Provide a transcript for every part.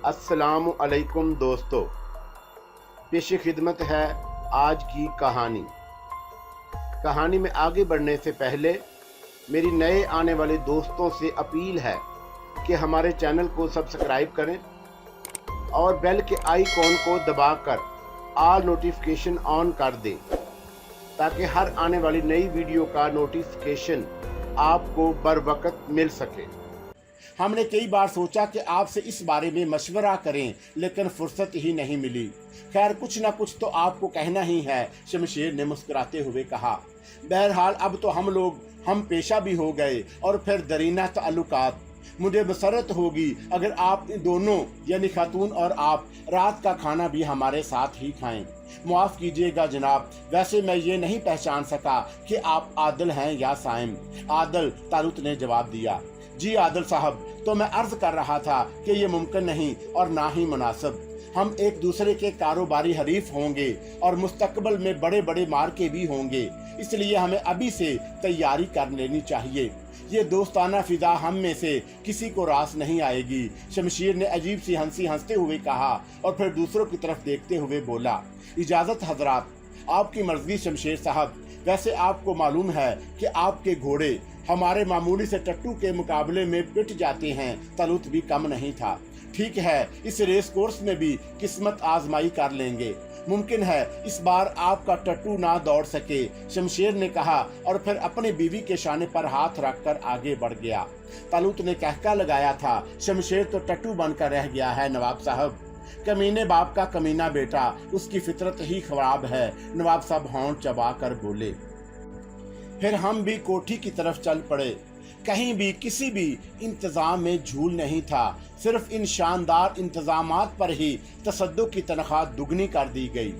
अस्सलाम अलैकुम दोस्तों, पेश खिदमत है आज की कहानी। कहानी में आगे बढ़ने से पहले मेरी नए आने वाले दोस्तों से अपील है कि हमारे चैनल को सब्सक्राइब करें और बेल के आइकॉन को दबाकर ऑल नोटिफिकेशन ऑन कर दें ताकि हर आने वाली नई वीडियो का नोटिफिकेशन आपको बर वक्त मिल सके। हमने कई बार सोचा कि आपसे इस बारे में मशवरा करें, लेकिन फुर्सत ही नहीं मिली। खैर, कुछ ना कुछ तो आपको कहना ही है, शमशेर ने मुस्कुराते हुए कहा। बहरहाल अब तो हम पेशा भी हो गए और फिर दरीना ताल्लुकात। मुझे मसरत होगी अगर आप दोनों यानी खातून और आप रात का खाना भी हमारे साथ ही खाएं। माफ़ कीजिएगा जनाब, वैसे मैं ये नहीं पहचान सका कि आप आदिल हैं या साइम। आदिल, तालुत ने जवाब दिया। जी आदिल साहब, तो मैं अर्ज कर रहा था कि ये मुमकिन नहीं और ना ही मुनासिब। हम एक दूसरे के कारोबारी हरीफ होंगे और मुस्तकबल में बड़े बड़े मार्के भी होंगे, इसलिए हमें अभी से तैयारी कर लेनी चाहिए। ये दोस्ताना फिजा हम में से किसी को रास नहीं आएगी। शमशेर ने अजीब सी हंसी हंसते हुए कहा और फिर दूसरों की तरफ देखते हुए बोला, इजाजत हजरात, आपकी मर्जी शमशेर साहब। वैसे आपको मालूम है कि आपके घोड़े हमारे मामूली से टट्टू के मुकाबले में पिट जाते हैं। तालुत भी कम नहीं था। ठीक है, इस रेस कोर्स में भी किस्मत आजमाई कर लेंगे। मुमकिन है इस बार आपका टट्टू ना दौड़ सके, शमशेर ने कहा और फिर अपनी बीवी के शाने पर हाथ रखकर आगे बढ़ गया। तालुत ने कहका लगाया था, शमशेर तो टट्टू बनकर रह गया है नवाब साहब। कमीने बाप का कमीना बेटा, उसकी फितरत ही खराब है, नवाब साहब होंठ चबा कर बोले। फिर हम भी कोठी की तरफ चल पड़े। कहीं भी किसी भी इंतजाम में झूल नहीं था। सिर्फ इन शानदार इंतजामात पर ही तसद्दुक की तनख्वाह दुगनी कर दी गई।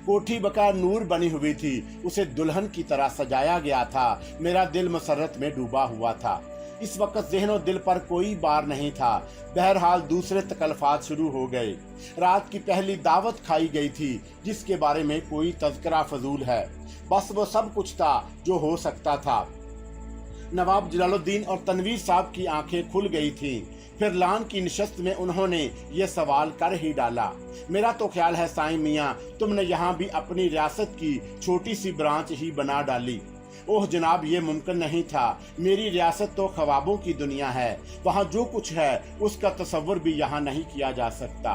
कोठी बका नूर बनी हुई थी, उसे दुल्हन की तरह सजाया गया था। मेरा दिल मसरत में डूबा हुआ था। इस वक्त ज़हन और दिल पर कोई बार नहीं था। बहरहाल दूसरे तकल्फात शुरू हो गए। रात की पहली दावत खाई गई थी, जिसके बारे में कोई तज़किरा फजूल है। बस वो सब कुछ था जो हो सकता था। नवाब जलालुद्दीन और तनवीर साहब की आंखें खुल गई थीं। फिर लान की नशस्त में उन्होंने ये सवाल कर ही डाला, मेरा तो ख्याल है साईं मियाँ, तुमने यहाँ भी अपनी रियासत की छोटी सी ब्रांच ही बना डाली। ओह जनाब, ये मुमकिन नहीं था। मेरी रियासत तो ख्वाबों की दुनिया है। वहाँ जो कुछ है उसका तसव्वुर भी यहाँ नहीं किया जा सकता।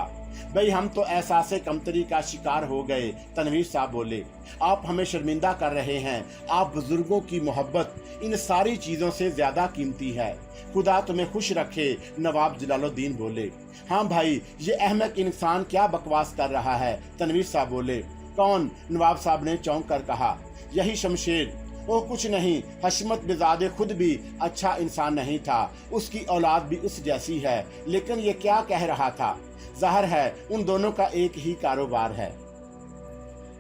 भाई, हम तो एहसासे कमतरी का शिकार हो गए। तनवीर साहब बोले, आप हमें शर्मिंदा कर रहे हैं। आप बुजुर्गों की मोहब्बत इन सारी चीजों से ज्यादा कीमती है। खुदा तुम्हें खुश रखे, नवाब जलालुद्दीन बोले। हाँ भाई, ये अहमक इंसान क्या बकवास कर रहा है, तनवीर साहब बोले। कौन? नवाब साहब ने चौंक कर कहा। यही शमशेर। ओह कुछ नहीं, हशमत बिजादे खुद भी अच्छा इंसान नहीं था, उसकी औलाद भी उस जैसी है। लेकिन ये क्या कह रहा था? ज़ाहिर है उन दोनों का एक ही कारोबार है।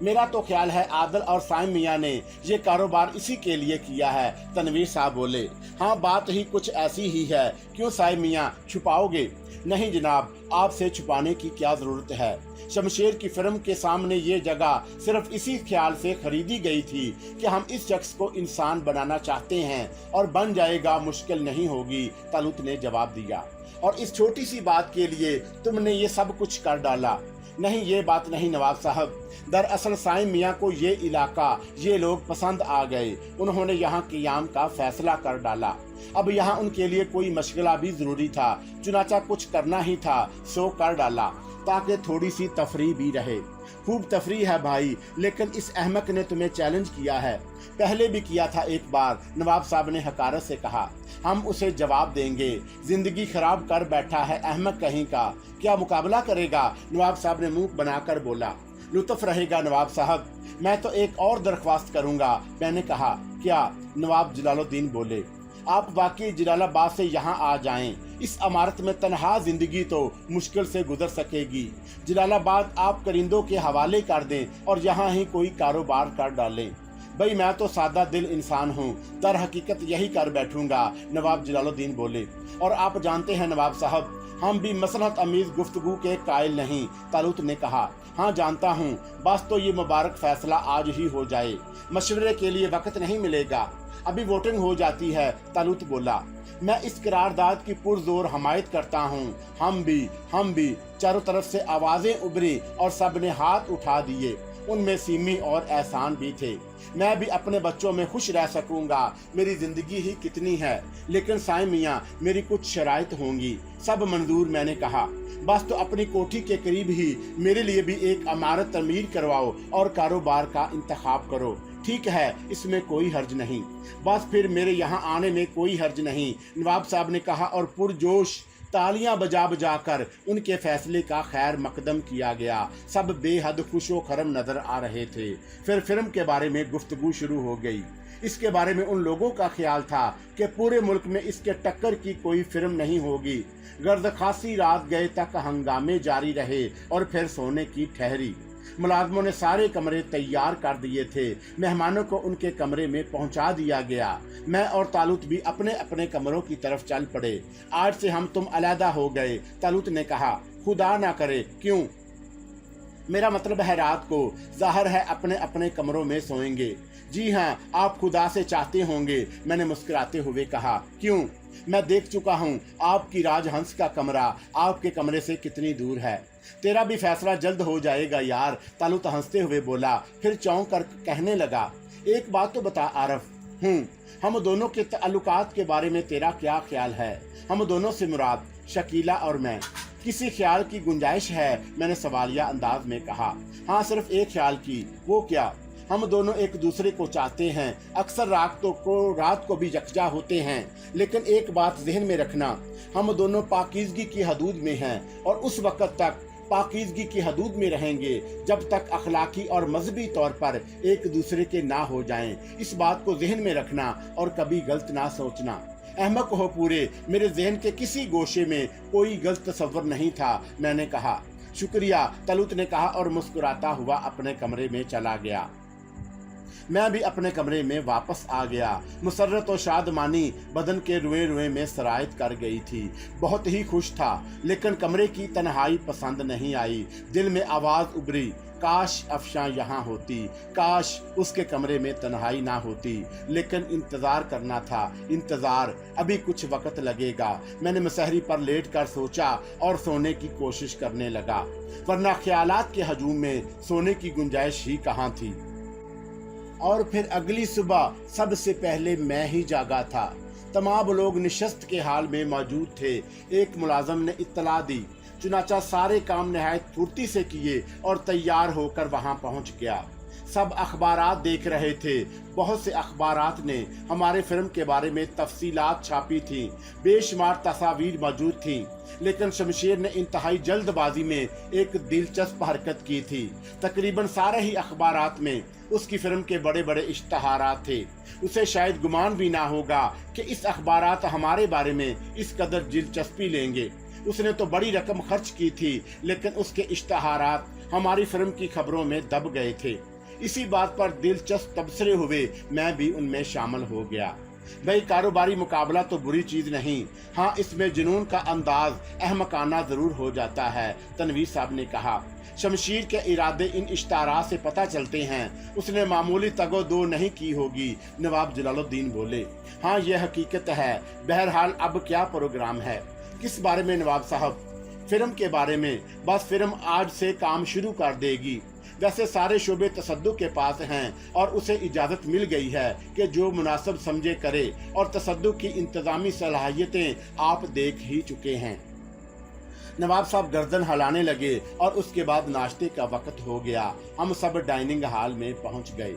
मेरा तो ख्याल है आदिल और साइम मियाँ ने ये कारोबार इसी के लिए किया है, तनवीर साहब बोले। हाँ, बात ही कुछ ऐसी ही है। क्यों साइम मियाँ, छुपाओगे? नहीं जनाब, आपसे छुपाने की क्या जरूरत है। शमशेर की फिल्म के सामने ये जगह सिर्फ इसी ख्याल से खरीदी गई थी कि हम इस शख्स को इंसान बनाना चाहते हैं और बन जाएगा, मुश्किल नहीं होगी, तालुत ने जवाब दिया। और इस छोटी सी बात के लिए तुमने ये सब कुछ कर डाला। नहीं, ये बात नहीं नवाब साहब। दरअसल साईं मियाँ को ये इलाका, ये लोग पसंद आ गए। उन्होंने यहाँ क़ियाम का फैसला कर डाला। अब यहाँ उनके लिए कोई मशगला भी जरूरी था, चुनाचा कुछ करना ही था, सो कर डाला ताकि थोड़ी सी तफरी भी रहे। खूब तफरी है भाई, लेकिन इस अहमक ने तुम्हें चैलेंज किया है। पहले भी किया था एक बार, नवाब साहब ने हकारत से कहा। हम उसे जवाब देंगे। जिंदगी खराब कर बैठा है अहमक कहीं का, क्या मुकाबला करेगा? नवाब साहब ने मुंह बनाकर बोला। लुत्फ रहेगा नवाब साहब, मैं तो एक और दरख्वास्त करूंगा। मैंने कहा, क्या? नवाब जलालुद्दीन बोले। आप वाकई जलालाबाद से यहाँ आ जाएं। इस इमारत में तन्हा जिंदगी तो मुश्किल से गुजर सकेगी। जलालाबाद आप करिंदों के हवाले कर दें और यहाँ ही कोई कारोबार कर डालें। भाई, मैं तो सादा दिल इंसान हूँ, दर हकीकत यही कर बैठूंगा, नवाब जलालुद्दीन बोले। और आप जानते हैं नवाब साहब, हम भी मसलहत अमीज गुफ्तगू के कायल नहीं, तालुत ने कहा। हाँ जानता हूँ, बस तो ये मुबारक फैसला आज ही हो जाए, मशवरे के लिए वक्त नहीं मिलेगा। अभी वोटिंग हो जाती है, तालुत बोला। मैं इस करारदाद की पुरजोर हमायत करता हूँ। हम भी। चारों तरफ से आवाजें उभरी और सबने हाथ उठा दिए। उनमें सिमी और एहसान भी थे। मैं भी अपने बच्चों में खुश रह सकूंगा, मेरी जिंदगी ही कितनी है, लेकिन साईं मियाँ मेरी कुछ शराइत होंगी। सब मंजूर, मैंने कहा। बस तो अपनी कोठी के करीब ही मेरे लिए भी एक इमारत तमीर करवाओ और कारोबार का इंतखाब करो। ठीक है, इसमें कोई हर्ज नहीं। बस फिर मेरे यहाँ आने में कोई हर्ज नहीं, नवाब साहब ने कहा और पुरजोश तालियां बजा बजा कर उनके फैसले का खैर मकदम किया गया। सब बेहद खुशो खरम नजर आ रहे थे। फिर फिल्म के बारे में गुफ्तगू शुरू हो गई। इसके बारे में उन लोगों का ख्याल था कि पूरे मुल्क में इसके टक्कर की कोई फिल्म नहीं होगी। गर्द खासी रात गए तक हंगामे जारी रहे और फिर सोने की ठहरी। मुलाजमों ने सारे कमरे तैयार कर दिए थे। मेहमानों को उनके कमरे में पहुंचा दिया गया। मैं और तालुत भी अपने अपने कमरों की तरफ चल पड़े। आज से हम तुम अलहदा हो गए, तालुत ने कहा। खुदा ना करे। क्यों? मेरा मतलब है रात को, जाहिर है अपने अपने कमरों में सोएंगे। जी हाँ, आप खुदा से चाहते होंगे, मैंने मुस्कुराते हुए कहा। क्यों? मैं देख चुका हूँ आपकी राजहंस का कमरा आपके कमरे से कितनी दूर है। तेरा भी फैसला जल्द हो जाएगा यार, तालुत हंसते हुए बोला। फिर चौंक कर कहने लगा, एक बात तो बता आरफ, हम दोनों के ताल्लुकात के बारे में तेरा क्या ख्याल है? हम दोनों से मुराद शकीला और मैं। किसी ख्याल की गुंजाइश है? मैंने सवालिया अंदाज में कहा। हाँ, सिर्फ एक ख्याल की। वो क्या? हम दोनों एक दूसरे को चाहते हैं, अक्सर रात को भी यकजा होते हैं, लेकिन एक बात ज़हन में रखना, हम दोनों पाकीज़गी की हदूद में हैं और उस वक्त तक पाकीज़गी की हदूद में रहेंगे जब तक अखलाकी और मजहबी तौर पर एक दूसरे के ना हो जाएं। इस बात को ज़हन में रखना और कभी गलत ना सोचना। अहमक हो पूरे, मेरे जहन के किसी गोशे में कोई गलत तस्वर नहीं था, मैंने कहा। शुक्रिया, तालुत ने कहा और मुस्कुराता हुआ अपने कमरे में चला गया। मैं भी अपने कमरे में वापस आ गया। मुसर्रत और शादमानी बदन के रुए रुए में सरायत कर गई थी। बहुत ही खुश था, लेकिन कमरे की तन्हाई पसंद नहीं आई। दिल में आवाज उभरी, काश अफशां यहाँ होती, काश उसके कमरे में तन्हाई ना होती। लेकिन इंतजार करना था, इंतजार, अभी कुछ वक्त लगेगा। मैंने मुसहरी पर लेट कर सोचा और सोने की कोशिश करने लगा, वरना ख्यालात के हजूम में सोने की गुंजाइश ही कहाँ थी। और फिर अगली सुबह सबसे पहले मैं ही जागा था। तमाम लोग निशस्त के हाल में मौजूद थे। एक मुलाजम ने इत्तला दी, चुनाचा सारे काम निहायत फुर्ती से किए और तैयार होकर वहां पहुंच गया। सब अखबारात देख रहे थे। बहुत से अखबारात ने हमारे फिल्म के बारे में तफसीलात छापी थी, बेशुमार तस्वीर मौजूद थी, लेकिन शमशेर ने इंतहाई जल्दबाजी में एक दिलचस्प हरकत की थी। तकरीबन सारे ही अखबारात में उसकी फिल्म के बड़े बड़े इश्तहारात थे। उसे शायद गुमान भी ना होगा कि इस अखबारात हमारे बारे में इस कदर दिलचस्पी लेंगे। उसने तो बड़ी रकम खर्च की थी, लेकिन उसके इश्तहारात हमारी फिल्म की खबरों में दब गए थे। इसी बात पर दिलचस्प तबसरे हुए, मैं भी उनमें शामिल हो गया। भाई, कारोबारी मुकाबला तो बुरी चीज नहीं, हाँ इसमें जुनून का अंदाज अहमकाना जरूर हो जाता है, तनवीर साहब ने कहा। शमशीर के इरादे इन इश्तारात से पता चलते हैं। उसने मामूली तगो दो नहीं की होगी, नवाब जलालुद्दीन बोले। हाँ, यह हकीकत है। बहरहाल अब क्या प्रोग्राम है? किस बारे में नवाब साहब? फिल्म के बारे में। बस फिल्म आज से काम शुरू कर देगी। वैसे सारे शोबे तसद्दुक के पास हैं और उसे इजाजत मिल गई है कि जो मुनासिब समझे करे, और तसद्दुक की इंतजामी सलाहियतें आप देख ही चुके हैं। नवाब साहब गर्दन हिलाने लगे और उसके बाद नाश्ते का वक्त हो गया। हम सब डाइनिंग हॉल में पहुंच गए।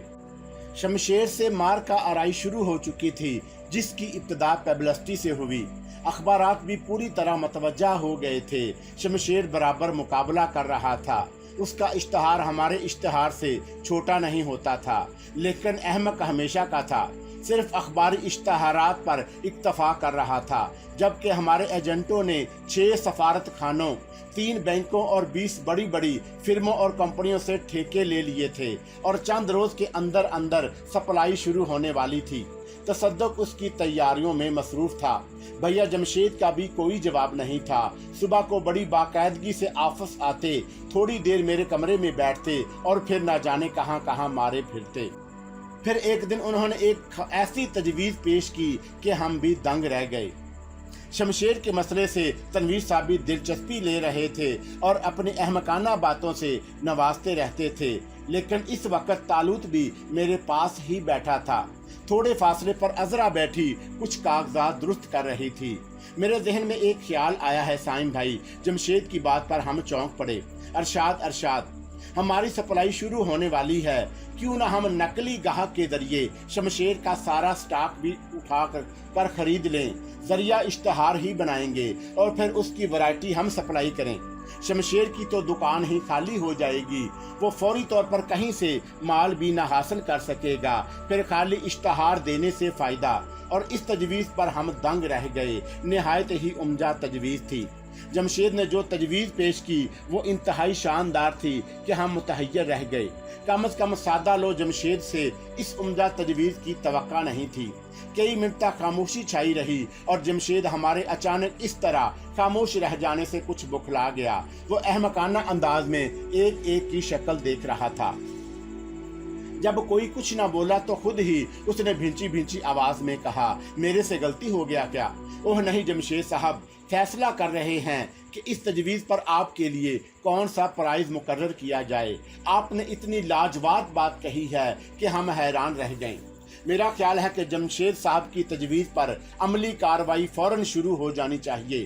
शमशेर से मार का आराई शुरू हो चुकी थी, जिसकी इब्तिदा पब्लिसिटी से हुई। अखबारात भी पूरी तरह मतवज्जा हो गए थे। शमशेर बराबर मुकाबला कर रहा था। उसका इश्तहार हमारे इश्तहार से छोटा नहीं होता था, लेकिन अहमक हमेशा का था। सिर्फ अखबारी इश्तहारात पर इक्तफा कर रहा था, जबकि हमारे एजेंटों ने 6 सफारत खानों, 3 बैंकों और 20 बड़ी बड़ी फिल्मों और कंपनियों से ठेके ले लिए थे और चंद रोज के अंदर अंदर सप्लाई शुरू होने वाली थी। तसद्दुक उसकी तैयारियों में मसरूफ था। भैया जमशेद का भी कोई जवाब नहीं था। सुबह को बड़ी बाकायदगी से ऑफिस आते, थोड़ी देर मेरे कमरे में बैठते और फिर ना जाने कहां कहां मारे फिरते। फिर एक दिन उन्होंने एक ऐसी तजवीज़ पेश की कि हम भी दंग रह गए। शमशेर के मसले से तनवीर साहब भी दिलचस्पी ले रहे थे और अपनी अहमकाना बातों से नवाजते रहते थे, लेकिन इस वक्त तालूत भी मेरे पास ही बैठा था। थोड़े फासले पर अजरा बैठी कुछ कागजात दुरुस्त कर रही थी। मेरे जहन में एक ख्याल आया है साइम भाई, जमशेद की बात पर हम चौंक पड़े। अरशाद, हमारी सप्लाई शुरू होने वाली है, क्यों ना हम नकली गाहक के जरिए शमशेर का सारा स्टॉक भी उठा कर खरीद लें। जरिया इश्तहार ही बनाएंगे और फिर उसकी वैरायटी हम सप्लाई करें। शमशेर की तो दुकान ही खाली हो जाएगी, वो फौरी तौर पर कहीं से माल भी ना हासिल कर सकेगा, फिर खाली इश्तहार देने से फायदा। और इस तजवीज़ पर हम दंग रह गए। निहायत ही उम्दा तजवीज़ थी। जमशेद ने जो तजवीज़ पेश की वो इंतहाई शानदार थी कि हम मुतहय्यर रह गए। कम से कम सादा लो जमशेद से इस उम्दा तजवीज़ की तवक्का नहीं थी। कई मिनट तक खामोशी छाई रही और जमशेद हमारे अचानक इस तरह खामोश रह जाने से कुछ बुखला गया। वो अहमकाना अंदाज में एक एक की शक्ल देख रहा था। जब कोई कुछ न बोला तो खुद ही उसने भींची भींची आवाज में कहा, मेरे से गलती हो गया क्या? ओह नहीं जमशेद साहब, फैसला कर रहे हैं कि इस तजवीज़ पर आपके लिए कौन सा प्राइज मुकर्रर किया जाए। आपने इतनी लाजवाब बात कही है कि हम हैरान रह गए। मेरा ख्याल है कि जमशेद साहब की तजवीज़ पर अमली कार्रवाई फौरन शुरू हो जानी चाहिए,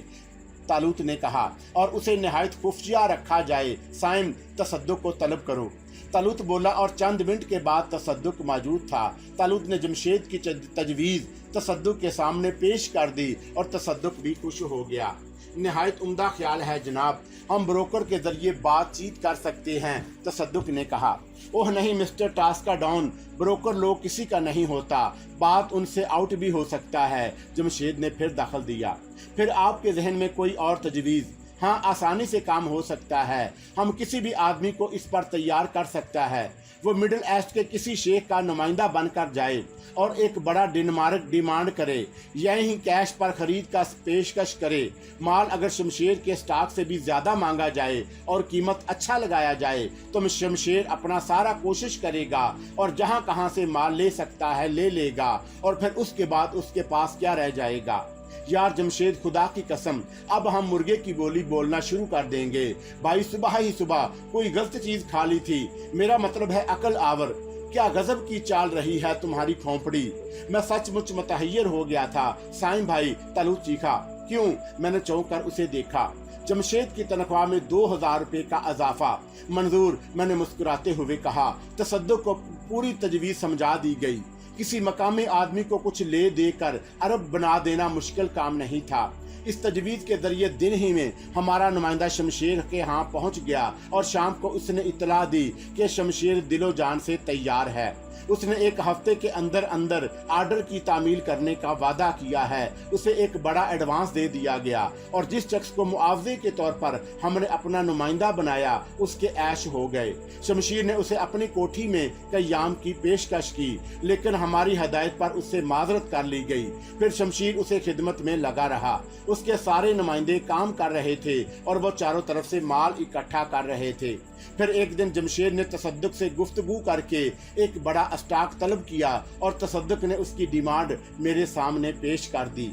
तालूत ने कहा, और उसे निहायत खुफिया रखा जाए। साइम, तसद्दुक को तलब करो। तालूत बोला और चंद मिनट के बाद तसद्दुक मौजूद था। तालूत ने जमशेद की तजवीज़ तसद्दुक के सामने पेश कर दी और तसद्दुक भी खुश हो गया। निहायत उम्दा ख्याल है जनाब, हम ब्रोकर के जरिए बातचीत कर सकते हैं, तसद्दुक ने कहा। ओह नहीं मिस्टर टास्का डॉन, ब्रोकर लोग किसी का नहीं होता, बात उनसे आउट भी हो सकता है, जमशेद ने फिर दखल दिया। फिर आपके जहन में कोई और तजवीज़? हाँ, आसानी से काम हो सकता है। हम किसी भी आदमी को इस पर तैयार कर सकता है। वो मिडिल ईस्ट के किसी शेख का नुमाइंदा बनकर जाए और एक बड़ा डेनमार्क डिमांड करे, यही कैश पर खरीद का पेशकश करे। माल अगर शमशेर के स्टॉक से भी ज्यादा मांगा जाए और कीमत अच्छा लगाया जाए तो शमशेर अपना सारा कोशिश करेगा और जहां कहां से माल ले सकता है ले लेगा, और फिर उसके बाद उसके पास क्या रह जाएगा। यार जमशेद, खुदा की कसम, अब हम मुर्गे की बोली बोलना शुरू कर देंगे। भाई सुबह ही सुबह कोई गलत चीज खा ली थी, मेरा मतलब है अकल आवर। क्या गजब की चाल रही है तुम्हारी खोपड़ी। मैं सचमुच मुतहय्यर हो गया था साइम भाई, तालूत चीखा। क्यों? मैंने चौंक कर उसे देखा। जमशेद की तनख्वाह में 2000 रुपए का इजाफा मंजूर, मैंने मुस्कुराते हुए कहा। तसद्दुक को पूरी तजवीज़ समझा दी गई। किसी मकामी आदमी को कुछ ले देकर अरब बना देना मुश्किल काम नहीं था। इस तजवीज़ के जरिए दिन ही में हमारा नुमाइंदा शमशेर के यहाँ पहुँच गया और शाम को उसने इतला दी कि शमशेर दिलो जान से तैयार है। उसने एक हफ्ते के अंदर अंदर आर्डर की तामील करने का वादा किया है। उसे एक बड़ा एडवांस दे दिया गया और जिस शख्स को मुआवजे के तौर पर हमने अपना नुमाइंदा बनाया उसके ऐश हो गए। शमशेर ने उसे अपनी कोठी में कयाम की पेशकश की, लेकिन हमारी हदायत पर उससे माजरत कर ली गई। फिर शमशेर उसे खिदमत में लगा रहा। उसके सारे नुमाइंदे काम कर रहे थे और वो चारों तरफ से माल इकट्ठा कर रहे थे। फिर एक दिन जमशेद ने तसद्दुक से गुफ्तगू करके एक बड़ा स्टॉक तलब किया और तसद्दुक ने उसकी डिमांड मेरे सामने पेश कर दी।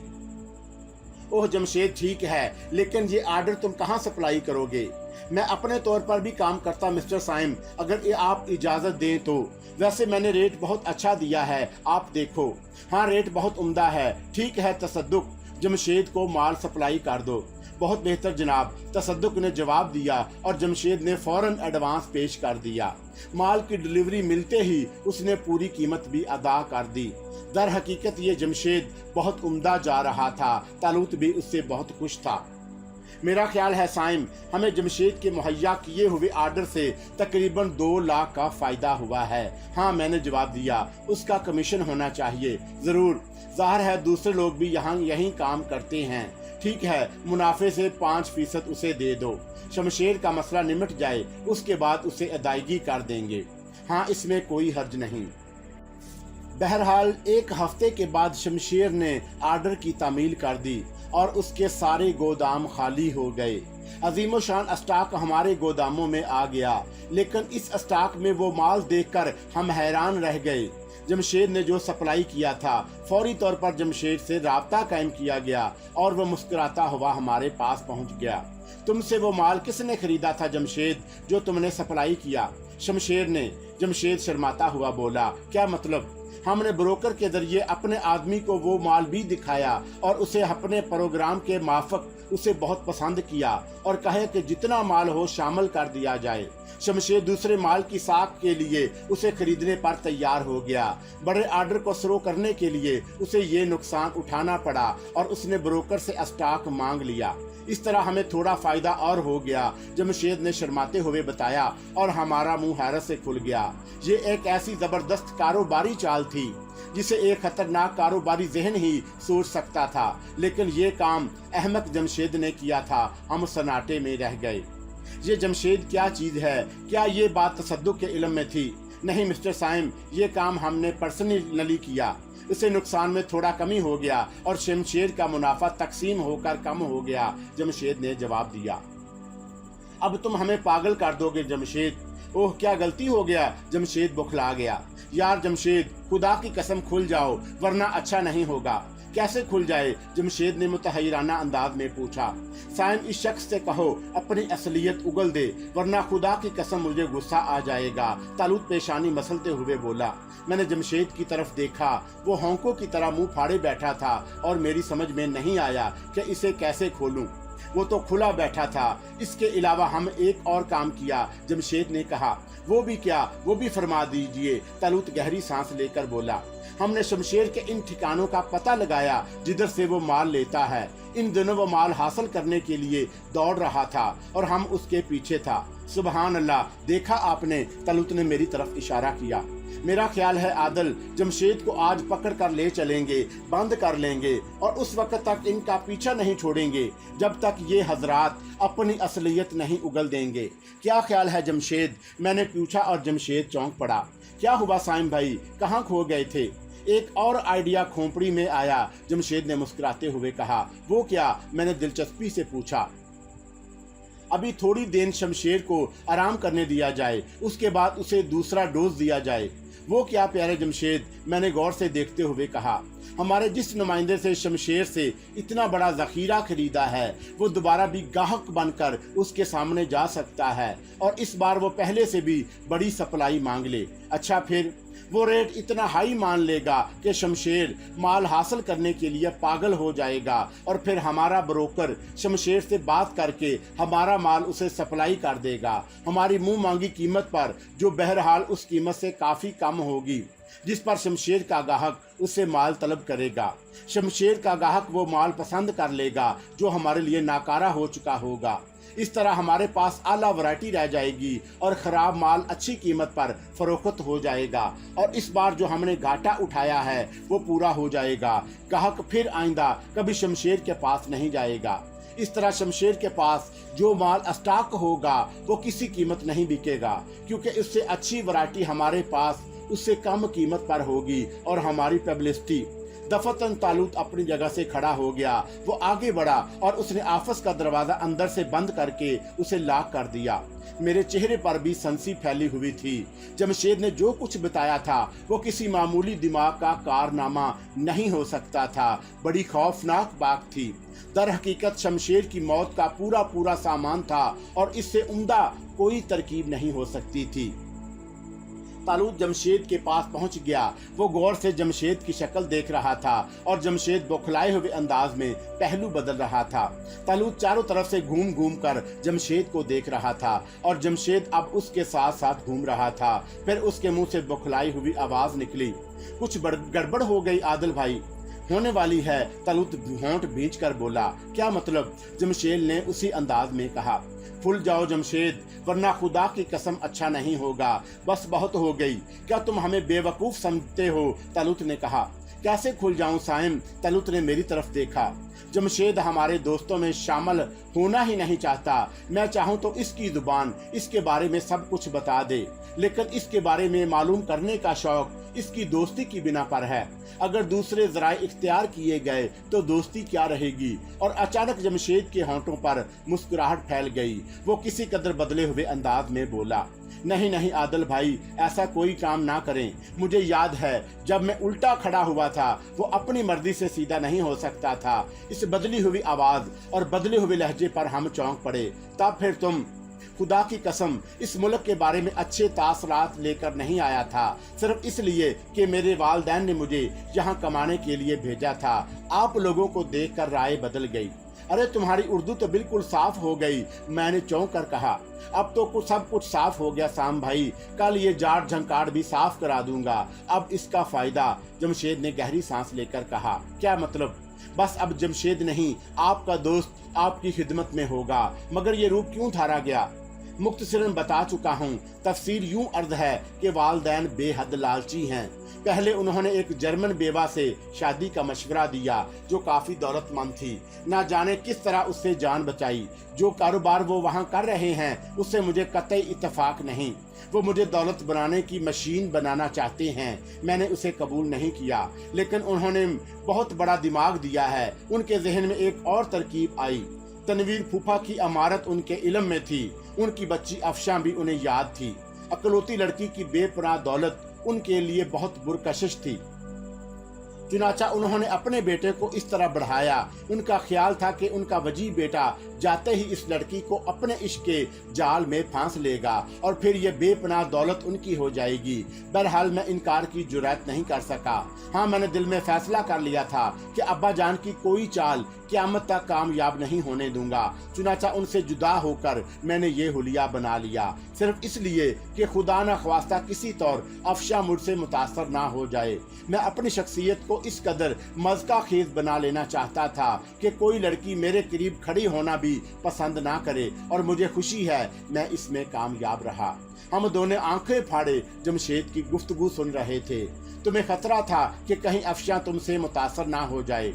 ओह जमशेद, ठीक है, लेकिन ये आर्डर तुम कहाँ सप्लाई करोगे? मैं अपने तौर पर भी काम करता मिस्टर साइम, अगर ये आप इजाजत दें तो। वैसे मैंने रेट बहुत अच्छा दिया है, आप देखो। हाँ, रेट बहुत उम्दा है। ठीक है तसद्दुक, जमशेद को माल सप्लाई कर दो। बहुत बेहतर जनाब, तसद्दुक ने जवाब दिया और जमशेद ने फौरन एडवांस पेश कर दिया। माल की डिलीवरी मिलते ही उसने पूरी कीमत भी अदा कर दी। दर हकीकत ये जमशेद बहुत उम्दा जा रहा था। तालूत भी उससे बहुत खुश था। मेरा ख्याल है साइम, हमें जमशेद के मुहैया किए हुए आर्डर से तकरीबन 2 लाख का फायदा हुआ है। हाँ, मैंने जवाब दिया, उसका कमीशन होना चाहिए। जरूर, जाहिर है दूसरे लोग भी यहाँ यही काम करते हैं। ठीक है, मुनाफे से 5% उसे दे दो। शमशेर का मसला निमट जाए, उसके बाद उसे अदायगी कर देंगे। हाँ, इसमें कोई हर्ज नहीं। बहरहाल एक हफ्ते के बाद शमशेर ने आर्डर की तामील कर दी और उसके सारे गोदाम खाली हो गए। अजीम शान स्टॉक हमारे गोदामों में आ गया, लेकिन इस स्टॉक में वो माल देखकर हम हैरान रह गए। जमशेद ने जो सप्लाई किया था, फौरी तौर पर जमशेद से राब्ता कायम किया गया और वो मुस्कुराता हुआ हमारे पास पहुंच गया। तुमसे वो माल किसने खरीदा था जमशेद, जो तुमने सप्लाई किया? शमशेर ने। जमशेद शर्माता हुआ बोला, क्या मतलब? हमने ब्रोकर के जरिए अपने आदमी को वो माल भी दिखाया और उसे अपने प्रोग्राम के माफक उसे बहुत पसंद किया और कहे कि जितना माल हो शामिल कर दिया जाए। शमशेर दूसरे माल की साख के लिए उसे खरीदने पर तैयार हो गया। बड़े आर्डर को शुरू करने के लिए उसे ये नुकसान उठाना पड़ा और उसने ब्रोकर से स्टॉक मांग लिया। इस तरह हमें थोड़ा फायदा और हो गया, जमशेद ने शर्माते हुए बताया, और हमारा मुंह हैरत से खुल गया। ये एक ऐसी जबरदस्त कारोबारी चाल थी जिसे एक खतरनाक कारोबारी जहन ही सोच सकता था, लेकिन ये काम अहमक जमशेद ने किया था। हम सन्नाटे में रह गए। ये जमशेद क्या चीज है? क्या ये बात तसद्दुक के इल्म में थी? नहीं मिस्टर साइम, ये काम हमने पर्सनली किया। इसे नुकसान में थोड़ा कमी हो गया और शमशेर का मुनाफा तकसीम होकर कम हो गया, जमशेद ने जवाब दिया। अब तुम हमें पागल कर दोगे जमशेद। ओह, क्या गलती हो गया? जमशेद बुखला गया। यार जमशेद, खुदा की कसम खुल जाओ, वरना अच्छा नहीं होगा। कैसे खुल जाए? जमशेद ने मुतहैराना अंदाज में पूछा। साइम, इस शख्स से कहो अपनी असलियत उगल दे, वरना खुदा की कसम मुझे गुस्सा आ जाएगा। तालूत पेशानी मसलते हुए बोला। मैंने जमशेद की तरफ देखा। वो होंकों की तरह मुंह फाड़े बैठा था और मेरी समझ में नहीं आया कि इसे कैसे खोलूं। वो तो खुला बैठा था। इसके अलावा हम एक और काम किया, जमशेद ने कहा। वो भी क्या? वो भी फरमा दीजिए। तालूत गहरी सांस लेकर बोला। हमने शमशेर के इन ठिकानों का पता लगाया जिधर से वो माल लेता है। इन दिनों वो माल हासिल करने के लिए दौड़ रहा था और हम उसके पीछे था। सुबहान अल्लाह, देखा आपने? तालूत ने मेरी तरफ इशारा किया। मेरा ख्याल है आदल, जमशेद को आज पकड़ कर ले चलेंगे, बंद कर लेंगे और उस वक्त तक इनका पीछा नहीं छोड़ेंगे जब तक ये हजरात अपनी असलियत नहीं उगल देंगे। क्या ख्याल है जमशेद? मैंने पूछा और जमशेद चौंक पड़ा। क्या हुआ साइम भाई, कहाँ खो गए थे? एक और आइडिया खोपड़ी में आया, जमशेद ने मुस्कुराते हुए कहा। वो क्या? मैंने दिलचस्पी से पूछा। अभी थोड़ी देर शमशेर को आराम करने दिया जाए, उसके बाद उसे दूसरा डोज दिया जाए। वो क्या प्यारे जमशेद? मैंने गौर से देखते हुए कहा। हमारे जिस नुमाइंदे से शमशेर से इतना बड़ा जखीरा खरीदा है, वो दोबारा भी गाहक बनकर उसके सामने जा सकता है और इस बार वो पहले से भी बड़ी सप्लाई मांग ले। अच्छा, फिर वो रेट इतना हाई मान लेगा कि शमशेर माल हासिल करने के लिए पागल हो जाएगा और फिर हमारा ब्रोकर शमशेर से बात करके हमारा माल उसे सप्लाई कर देगा हमारी मुंह मांगी कीमत पर, जो बहरहाल उस कीमत से काफी कम होगी जिस पर शमशेर का गाहक उससे माल तलब करेगा। शमशेर का गाहक वो माल पसंद कर लेगा जो हमारे लिए नाकारा हो चुका होगा। इस तरह हमारे पास आला वैरायटी रह जाएगी और खराब माल अच्छी कीमत पर फरोख्त हो जाएगा और इस बार जो हमने घाटा उठाया है वो पूरा हो जाएगा। गाहक फिर आइंदा कभी शमशेर के पास नहीं जाएगा। इस तरह शमशेर के पास जो माल स्टॉक होगा वो किसी कीमत नहीं बिकेगा, क्योंकि उससे अच्छी वैरायटी हमारे पास उससे कम कीमत पर होगी और हमारी पब्लिसिटी। दफतन तालूत अपनी जगह से खड़ा हो गया। वो आगे बढ़ा और उसने आफस का दरवाजा अंदर से बंद करके उसे लॉक कर दिया। मेरे चेहरे पर भी सनसी फैली हुई थी। जमशेद ने जो कुछ बताया था वो किसी मामूली दिमाग का कारनामा नहीं हो सकता था, बड़ी खौफनाक बात थी। दर हकीकत शमशेर की मौत का पूरा पूरा सामान था और इससे उम्दा कोई तरकीब नहीं हो सकती थी। तालूत जमशेद के पास पहुंच गया। वो गौर से जमशेद की शक्ल देख रहा था और जमशेद बौखलाए हुए अंदाज में पहलू बदल रहा था। तालूत चारों तरफ से घूम घूम कर जमशेद को देख रहा था और जमशेद अब उसके साथ साथ घूम रहा था। फिर उसके मुंह से बौखलाई हुई आवाज निकली, कुछ गड़बड़ हो गई आदिल भाई, होने वाली है। तालूत होंठ भींच कर बोला। क्या मतलब? जमशेद ने उसी अंदाज में कहा। फुल जाओ जमशेद, वरना खुदा की कसम अच्छा नहीं होगा। बस बहुत हो गई, क्या तुम हमें बेवकूफ समझते हो? तालूत ने कहा। कैसे खुल जाऊं साइम? तालूत ने मेरी तरफ देखा। जमशेद हमारे दोस्तों में शामिल होना ही नहीं चाहता। मैं चाहूं तो इसकी जुबान इसके बारे में सब कुछ बता दे, लेकिन इसके बारे में मालूम करने का शौक इसकी दोस्ती की बिना पर है। अगर दूसरे जराए इख्तियार किए गए तो दोस्ती क्या रहेगी। और अचानक जमशेद के होंठों पर मुस्कुराहट फैल गई। वो किसी कदर बदले हुए अंदाज में बोला, नहीं नहीं आदिल भाई, ऐसा कोई काम ना करें। मुझे याद है जब मैं उल्टा खड़ा हुआ था वो अपनी मर्जी से सीधा नहीं हो सकता था। इस बदली हुई आवाज और बदले हुए लहजे पर हम चौंक पड़े। तब फिर तुम, खुदा की कसम इस मुल्क के बारे में अच्छे तासरात लेकर नहीं आया था, सिर्फ इसलिए कि मेरे वालिदैन ने मुझे यहाँ कमाने के लिए भेजा था। आप लोगों को देखकर राय बदल गई। अरे तुम्हारी उर्दू तो बिल्कुल साफ हो गई, मैंने चौंक कर कहा। अब तो सब कुछ साफ हो गया साम भाई, कल ये जाट झंकार भी साफ करा दूंगा। अब इसका फायदा, जमशेद ने गहरी सांस लेकर कहा। क्या मतलब? बस अब जमशेद नहीं, आपका दोस्त आपकी खिदमत में होगा। मगर ये रूप क्यों धारा गया? मुख्तसरन बता चुका हूँ। तफसीर यूं अर्ज है कि वालिदैन बेहद लालची हैं। पहले उन्होंने एक जर्मन बेवा से शादी का मशवरा दिया जो काफी दौलतमंद थी। ना जाने किस तरह उससे जान बचाई। जो कारोबार वो वहाँ कर रहे हैं उससे मुझे कतई इत्तेफाक नहीं। वो मुझे दौलत बनाने की मशीन बनाना चाहते हैं। मैंने उसे कबूल नहीं किया, लेकिन उन्होंने बहुत बड़ा दिमाग दिया है। उनके जहन में एक और तरकीब आई। तनवीर फूफा की अमारत उनके इल्म में थी। उनकी बच्ची अफशां भी उन्हें याद थी। अकलौती लड़की की बेपनाह दौलत उनके लिए बहुत पुरकशिश थी। चुनाचा उन्होंने अपने बेटे को इस तरह बढ़ाया। उनका ख्याल था कि उनका वजी बेटा जाते ही इस लड़की को अपने इश्क के जाल में फांस लेगा और फिर ये बेपनाह दौलत उनकी हो जाएगी। बहरहाल मैं इनकार की जुर्रत नहीं कर सका। हाँ, मैंने दिल में फैसला कर लिया था कि अब्बा जान की कोई चाल क़यामत तक कामयाब नहीं होने दूंगा। चुनाचा उनसे जुदा होकर मैंने ये हुलिया बना लिया, सिर्फ इसलिए कि खुदा न ख्वास्ता किसी तौर अफशा मुझसे मुतासर ना हो जाए। मैं अपनी शख्सियत को इस कदर मज़का खेज बना लेना चाहता था कि कोई लड़की मेरे करीब खड़ी होना भी पसंद ना करे, और मुझे खुशी है मैं इसमें कामयाब रहा। हम दोनों आंखें फाड़े जमशेद की गुफ्तगू सुन रहे थे। तुम्हें खतरा था कि कहीं अफशा तुमसे मुतासर ना हो जाए।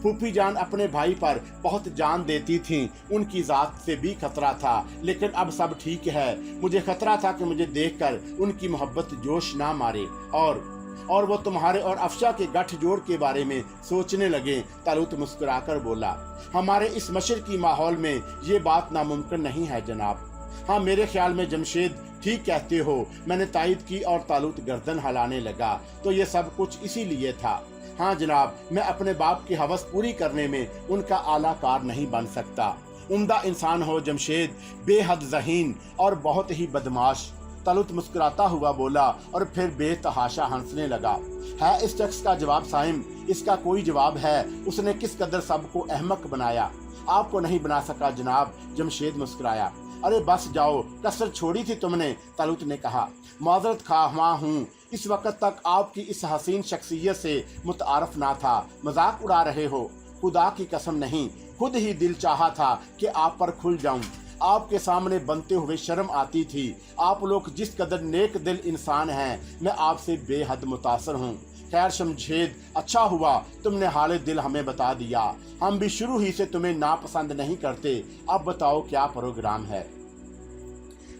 फूफी जान अपने भाई पर बहुत जान देती थीं, उनकी जात से भी खतरा था, लेकिन अब सब ठीक है। मुझे खतरा था कि मुझे देखकर उनकी मोहब्बत जोश ना मारे और वो तुम्हारे और अफशा के गठजोड़ के बारे में सोचने लगे। तालूत मुस्कुराकर बोला, हमारे इस मशरकी माहौल में ये बात नामुमकिन नहीं है जनाब। हाँ, मेरे ख्याल में जमशेद ठीक कहते हो, मैंने तायद की और तालूत गर्दन हिलाने लगा। तो ये सब कुछ इसीलिए था। हाँ जनाब, मैं अपने बाप की हवस पूरी करने में उनका आला कार नहीं बन सकता। उम्दा इंसान हो जमशेद, बेहद ज़हीन और बहुत ही बदमाश। तालूत मुस्कुराता हुआ बोला और फिर बेतहाशा हंसने लगा। है इस शख्स का जवाब साइम, इसका कोई जवाब है। उसने किस कदर सबको अहमक बनाया। आपको नहीं बना सका जनाब, जमशेद मुस्कुराया। अरे बस जाओ, कसर छोड़ी थी तुमने, तालूत ने कहा। माजरत ख्वाह हूँ, इस वक्त तक आपकी इस हसीन शख्सियत से मुतारफ ना था। मजाक उड़ा रहे हो? खुदा की कसम नहीं, खुद ही दिल चाहा था कि आप पर खुल जाऊं। आपके सामने बनते हुए शर्म आती थी। आप लोग जिस कदर नेक दिल इंसान हैं, मैं आपसे बेहद मुतासर हूँ। खैर शमशेद, अच्छा हुआ तुमने हाले दिल हमें बता दिया। हम भी शुरू ही से तुम्हें नापसंद नहीं करते। अब बताओ क्या प्रोग्राम है?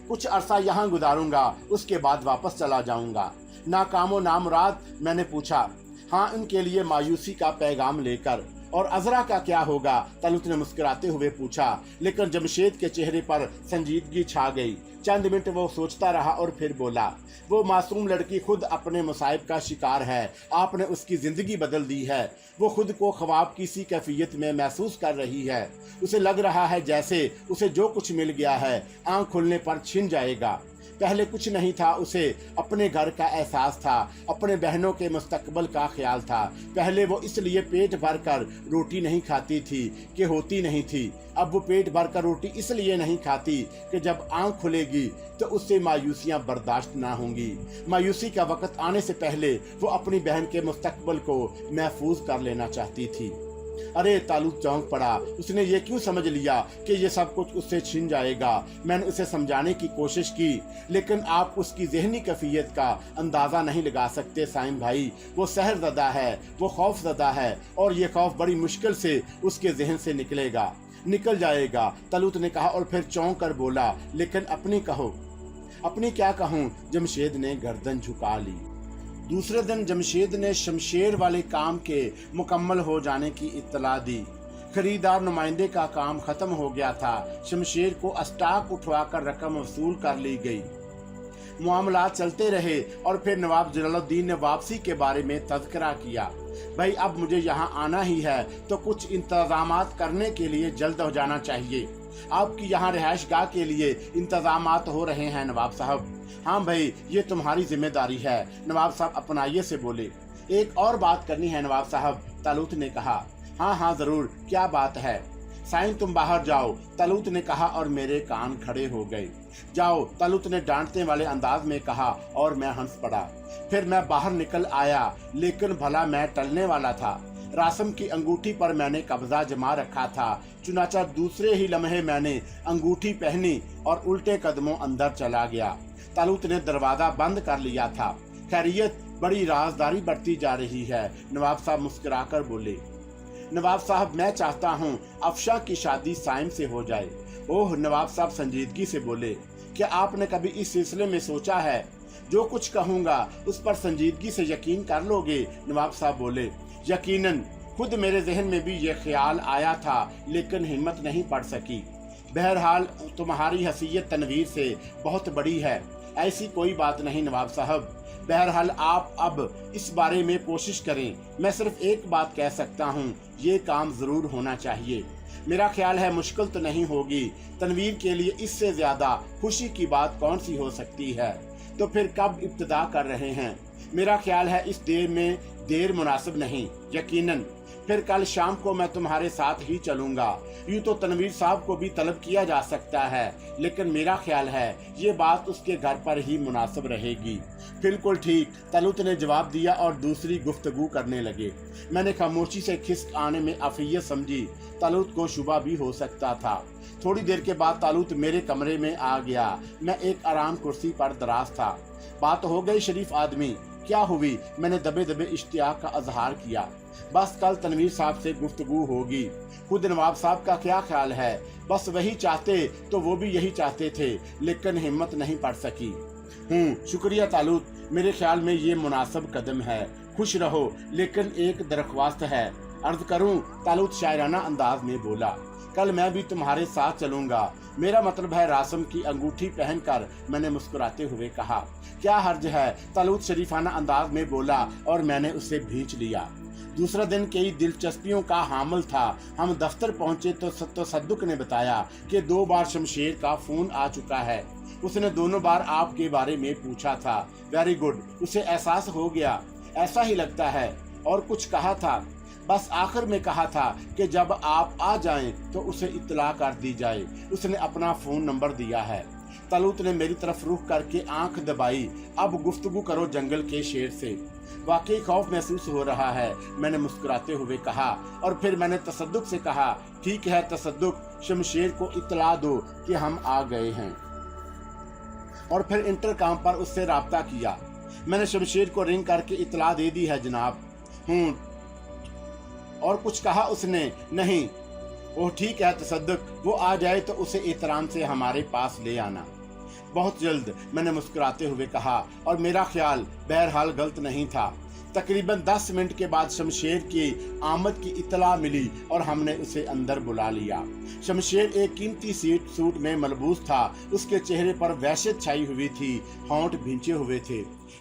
कुछ अरसा यहाँ गुजारूंगा, उसके बाद वापस चला जाऊंगा। नाकामो नामुराद? मैंने पूछा। हाँ, इनके लिए मायूसी का पैगाम लेकर। और अजरा का क्या होगा? तालूत ने मुस्कुराते हुए पूछा, लेकिन जमशेद के चेहरे पर संजीदगी छा गई। चंद मिनट वो सोचता रहा और फिर बोला, वो मासूम लड़की खुद अपने मुसाइब का शिकार है। आपने उसकी जिंदगी बदल दी है। वो खुद को ख्वाब की सी कैफियत में महसूस कर रही है। उसे लग रहा है जैसे उसे जो कुछ मिल गया है आंख खुलने पर छिन जाएगा। पहले कुछ नहीं था, उसे अपने घर का एहसास था, अपने बहनों के मुस्तकबल का ख्याल था। पहले वो इसलिए पेट भर कर रोटी नहीं खाती थी कि होती नहीं थी। अब वो पेट भर कर रोटी इसलिए नहीं खाती कि जब आंख खुलेगी तो उससे मायूसियां बर्दाश्त ना होंगी। मायूसी का वक्त आने से पहले वो अपनी बहन के मुस्तकबल को महफूज कर लेना चाहती थी। अरे तालूत चौंक पड़ा। उसने ये क्यों समझ लिया कि ये सब कुछ उससे छिन जाएगा? मैंने उसे समझाने की कोशिश की, लेकिन आप उसकी जहनी कैफियत का अंदाजा नहीं लगा सकते साइम भाई। वो सहरज़दा है, वो खौफज़दा है, और ये खौफ बड़ी मुश्किल से उसके जहन से निकलेगा। निकल जाएगा, तलूत ने कहा और फिर चौंक कर बोला, लेकिन अपनी कहो। अपनी क्या कहूँ? जमशेद ने गर्दन झुका ली। दूसरे दिन जमशेद ने शमशेर वाले काम के मुकम्मल हो जाने की इत्तला दी। खरीदार नुमाइंदे का काम खत्म हो गया था। शमशेर को अस्टाक उठवाकर रकम वसूल कर ली गई। मामलात चलते रहे और फिर नवाब जलालुद्दीन ने वापसी के बारे में तज़किरा किया। भाई अब मुझे यहाँ आना ही है तो कुछ इंतजामात करने के लिए जल्द हो जाना चाहिए। आपकी यहाँ रिहाइश गाह के लिए इंतजामात हो रहे हैं नवाब साहब। हाँ भाई, ये तुम्हारी जिम्मेदारी है, नवाब साहब अपनाइए से बोले। एक और बात करनी है नवाब साहब, तलूत ने कहा। हाँ हाँ जरूर, क्या बात है? साईं तुम बाहर जाओ, तलूत ने कहा और मेरे कान खड़े हो गए। जाओ, तलूत ने डांटने वाले अंदाज में कहा और मैं हंस पड़ा। फिर मैं बाहर निकल आया, लेकिन भला मैं टलने वाला था। रासम की अंगूठी पर मैंने कब्जा जमा रखा था। चुनाचा दूसरे ही लम्हे मैंने अंगूठी पहनी और उल्टे कदमों अंदर चला गया। तलूत ने दरवाजा बंद कर लिया था। खैरियत, बड़ी राजदारी बढ़ती जा रही है, नवाब साहब मुस्कुराकर बोले। नवाब साहब मैं चाहता हूँ अफशा की शादी साइम से हो जाए। ओह, नवाब साहब संजीदगी से बोले। क्या आपने कभी इस सिलसिले में सोचा है? जो कुछ कहूँगा उस पर संजीदगी से यकीन कर लोगे? नवाब साहब बोले। यकीनन, खुद मेरे जहन में भी ये ख्याल आया था, लेकिन हिम्मत नहीं पड़ सकी। बहरहाल तुम्हारी हैसियत तनवीर से बहुत बड़ी है। ऐसी कोई बात नहीं नवाब साहब। बहरहाल आप अब इस बारे में कोशिश करें। मैं सिर्फ एक बात कह सकता हूँ, ये काम जरूर होना चाहिए। मेरा ख्याल है मुश्किल तो नहीं होगी। तनवीर के लिए इससे ज्यादा खुशी की बात कौन सी हो सकती है? तो फिर कब इब्तिदा कर रहे हैं? मेरा ख्याल है इस देर में देर मुनासिब नहीं। यकीनन, फिर कल शाम को मैं तुम्हारे साथ ही चलूंगा। यूं तो तनवीर साहब को भी तलब किया जा सकता है, लेकिन मेरा ख्याल है ये बात उसके घर पर ही मुनासिब रहेगी। बिल्कुल ठीक, तलूत ने जवाब दिया और दूसरी गुफ्तगू करने लगे। मैंने खामोशी से खिसक आने में अफियत समझी। तलूत को शुबा भी हो सकता था। थोड़ी देर के बाद तलूत मेरे कमरे में आ गया। मैं एक आराम कुर्सी पर दराज था। बात हो गई शरीफ आदमी? क्या हुई? मैंने दबे दबे इश्तियाक का इजहार किया। बस कल तनवीर साहब से गुफ्तगू होगी। खुद नवाब साहब का क्या ख्याल है? बस वही चाहते तो वो भी यही चाहते थे, लेकिन हिम्मत नहीं पड़ सकी। शुक्रिया तालूत, मेरे ख्याल में ये मुनासिब कदम है। खुश रहो, लेकिन एक दरख्वास्त है। अर्ज करूं? तालूत शायराना अंदाज में बोला। कल मैं भी तुम्हारे साथ चलूंगा। मेरा मतलब है रासम की अंगूठी पहनकर, मैंने मुस्कुराते हुए कहा। क्या हर्ज है? तालूत शरीफाना अंदाज में बोला और मैंने उसे भींच लिया। दूसरा दिन कई दिलचस्पियों का हामिल था। हम दफ्तर पहुंचे तो तसद्दुक ने बताया कि 2 बार शमशेर का फोन आ चुका है। उसने दोनों बार आपके बारे में पूछा था। वेरी गुड, उसे एहसास हो गया। ऐसा ही लगता है। और कुछ कहा था? बस आखिर में कहा था कि जब आप आ जाएं तो उसे इत्तला कर दी जाए। उसने अपना फोन नंबर दिया है। तलूत ने मेरी तरफ रुख करके आंख दबाई। अब गुफ्तगू करो जंगल के शेर से। वाकई खौफ महसूस हो रहा है, मैंने मुस्कुराते हुए कहा। और फिर मैंने तसद्दुक से कहा, ठीक है तसद्दुक, शमशेर को इत्तला दो कि हम आ गए हैं। और फिर इंटरकॉम पर उससे राब्ता किया। मैंने शमशेर को रिंग करके इत्तला दे दी है जनाब। और कुछ कहा उसने? नहीं। ओह ठीक है तसद्दुक, वो आ जाए तो उसे एहतराम से हमारे पास ले आना। बहुत जल्द, मैंने मुस्कुराते हुए कहा। और मेरा ख्याल बहरहाल गलत नहीं था। तकरीबन 10 मिनट के बाद शमशेर की आमद की इत्तला मिली और हमने उसे अंदर बुला लिया। शमशेर एक कीमती सूट में मलबूस था। उसके चेहरे पर वहशत छाई हुई थी, होंठ भींचे हुए थे।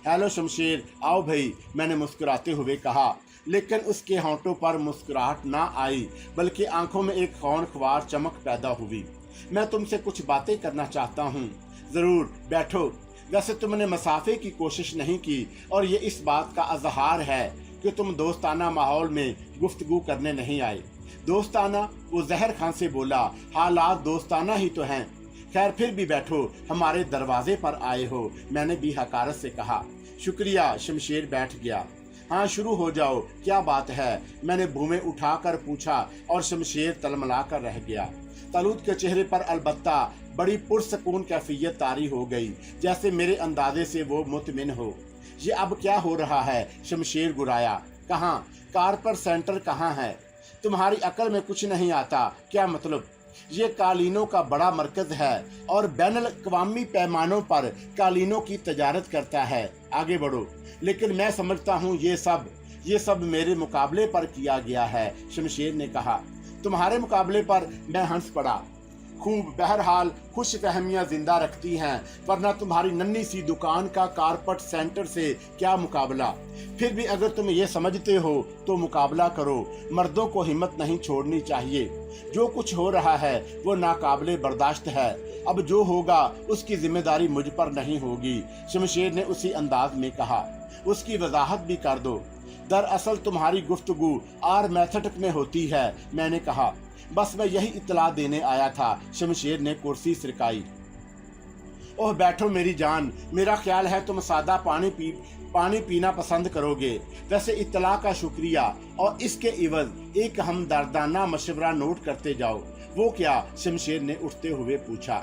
हेलो शमशेर, आओ भाई, मैंने मुस्कुराते हुए कहा। लेकिन उसके होंठों पर मुस्कुराहट ना आई, बल्कि आंखों में एक खौनख्वार चमक पैदा हुई। मैं तुमसे कुछ बातें करना चाहता हूँ। जरूर, बैठो। वैसे तुमने मसाफे की कोशिश नहीं की और ये इस बात का इजहार है कि तुम दोस्ताना माहौल में गुफ्तगू करने नहीं आए। दोस्ताना? वो जहर खान से बोला। हालात दोस्ताना ही तो हैं। खैर फिर भी बैठो, हमारे दरवाजे पर आए हो, मैंने भी हकारत से कहा। शुक्रिया। शमशेर बैठ गया। हाँ शुरू हो जाओ, क्या बात है? मैंने भूमे उठाकर पूछा और शमशेर तलमला कर रह गया। तलूत के चेहरे पर अलबत्ता बड़ी पुरसकून कैफियत तारी हो गई, जैसे मेरे अंदाजे से वो मुतमिन हो। ये अब क्या हो रहा है? शमशेर गुराया। कहाँ? कार पर सेंटर कहाँ है? तुम्हारी अकल में कुछ नहीं आता। क्या मतलब? ये कालीनों का बड़ा मरकज है और बैनुल अक़वामी पैमानों पर कालीनों की तजारत करता है। आगे बढ़ो। लेकिन मैं समझता हूँ ये सब मेरे मुकाबले पर किया गया है। शमशेर ने कहा। तुम्हारे मुकाबले पर? मैं हंस पड़ा। खूब, बहरहाल खुश फहमियाँ जिंदा रखती हैं, वरना तुम्हारी नन्ही सी दुकान का कारपेट सेंटर से क्या मुकाबला। फिर भी अगर तुम ये समझते हो तो मुकाबला करो। मर्दों को हिम्मत नहीं छोड़नी चाहिए। जो कुछ हो रहा है वो नाकाबिले बर्दाश्त है। अब जो होगा उसकी जिम्मेदारी मुझ पर नहीं होगी। शमशेर ने उसी अंदाज में कहा। उसकी वजाहत भी कर दो। दरअसल तुम्हारी गुफ्तगू आर्मेथेटिक में होती है। मैंने कहा। बस मैं यही इत्तला देने आया था। शमशेर ने कुर्सी सरकाई। ओह बैठो मेरी जान, मेरा ख्याल है तुम सादा पानी पीना पसंद करोगे। वैसे इत्तला का शुक्रिया, और इसके इवज एक हमदर्दाना मशवरा नोट करते जाओ। वो क्या? शमशेर ने उठते हुए पूछा।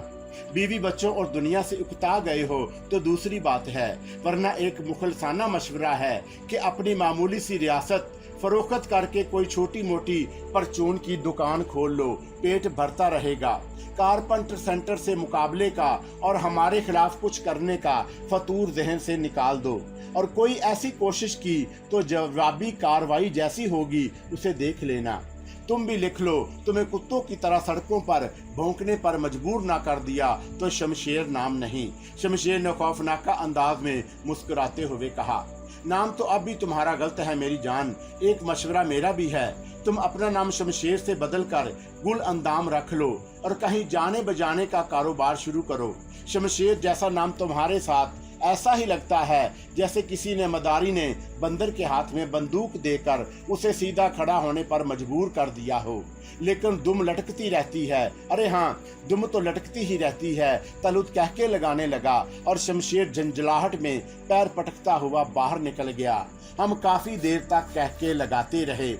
बीवी बच्चों और दुनिया से उकता गए हो तो दूसरी बात है, वरना एक मुखलसाना मशवरा है कि अपनी मामूली सी रियासत फरोख्त करके कोई छोटी मोटी परचून की दुकान खोल लो। पेट भरता रहेगा। कारपेंटर सेंटर से मुकाबले का और हमारे खिलाफ कुछ करने का फतूर जहन से निकाल दो, और कोई ऐसी कोशिश की तो जवाबी कार्रवाई जैसी होगी उसे देख लेना। तुम भी लिख लो। तुम्हें कुत्तों की तरह सड़कों पर भौंकने पर मजबूर ना कर दिया तो शमशेर नाम नहीं। शमशेर ने खौफनाका अंदाज में मुस्कुराते हुए कहा। नाम तो अब भी तुम्हारा गलत है मेरी जान। एक मशवरा मेरा भी है। तुम अपना नाम शमशेर से बदल कर गुल अंदाम रख लो और कहीं जाने बजाने का कारोबार शुरू करो। शमशेर जैसा नाम तुम्हारे साथ ऐसा ही लगता है जैसे किसी ने मदारी ने बंदर के हाथ में बंदूक देकर उसे सीधा खड़ा होने पर मजबूर कर दिया हो। लेकिन दुम लटकती रहती है। अरे हाँ, दुम तो लटकती ही रहती है। तलुत कहके लगाने लगा और शमशेर झंझलाहट में पैर पटकता हुआ बाहर निकल गया। हम काफी देर तक कहके लगाते रहे।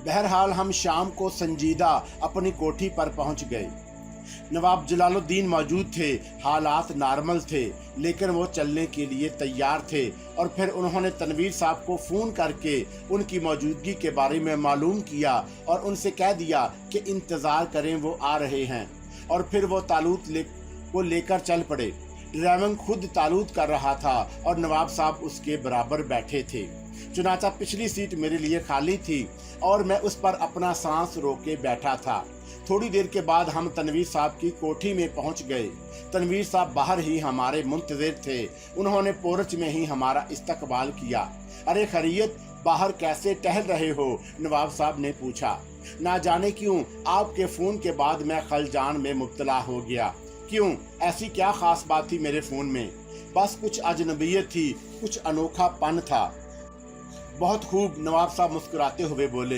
बहरहाल हम शाम को संजीदा अपनी कोठी पर पहुंच गए। नवाब जलालुद्दीन मौजूद थे। हालात नॉर्मल थे, लेकिन वो चलने के लिए तैयार थे। और फिर उन्होंने तनवीर साहब को फ़ोन करके उनकी मौजूदगी के बारे में मालूम किया और उनसे कह दिया कि इंतज़ार करें, वो आ रहे हैं। और फिर वो तालूत को लेकर चल पड़े। ड्राइविंग खुद तालूत कर रहा था और नवाब साहब उसके बराबर बैठे थे। चुनाचा पिछली सीट मेरे लिए खाली थी और मैं उस पर अपना सांस रोके बैठा था। थोड़ी देर के बाद हम तनवीर साहब की कोठी में पहुंच गए। तनवीर साहब बाहर ही हमारे मुंतज़िर थे। उन्होंने पोर्च में ही हमारा इस्तकबाल किया। अरे खैरियत, बाहर कैसे टहल रहे हो? नवाब साहब ने पूछा। ना जाने क्यों आपके फ़ोन के बाद मैं खलजान में मुब्तला हो गया। क्यों? ऐसी क्या खास बात थी मेरे फ़ोन में? बस कुछ अजनबियत थी, कुछ अनोखापन था। बहुत खूब, नवाब साहब मुस्कुराते हुए बोले।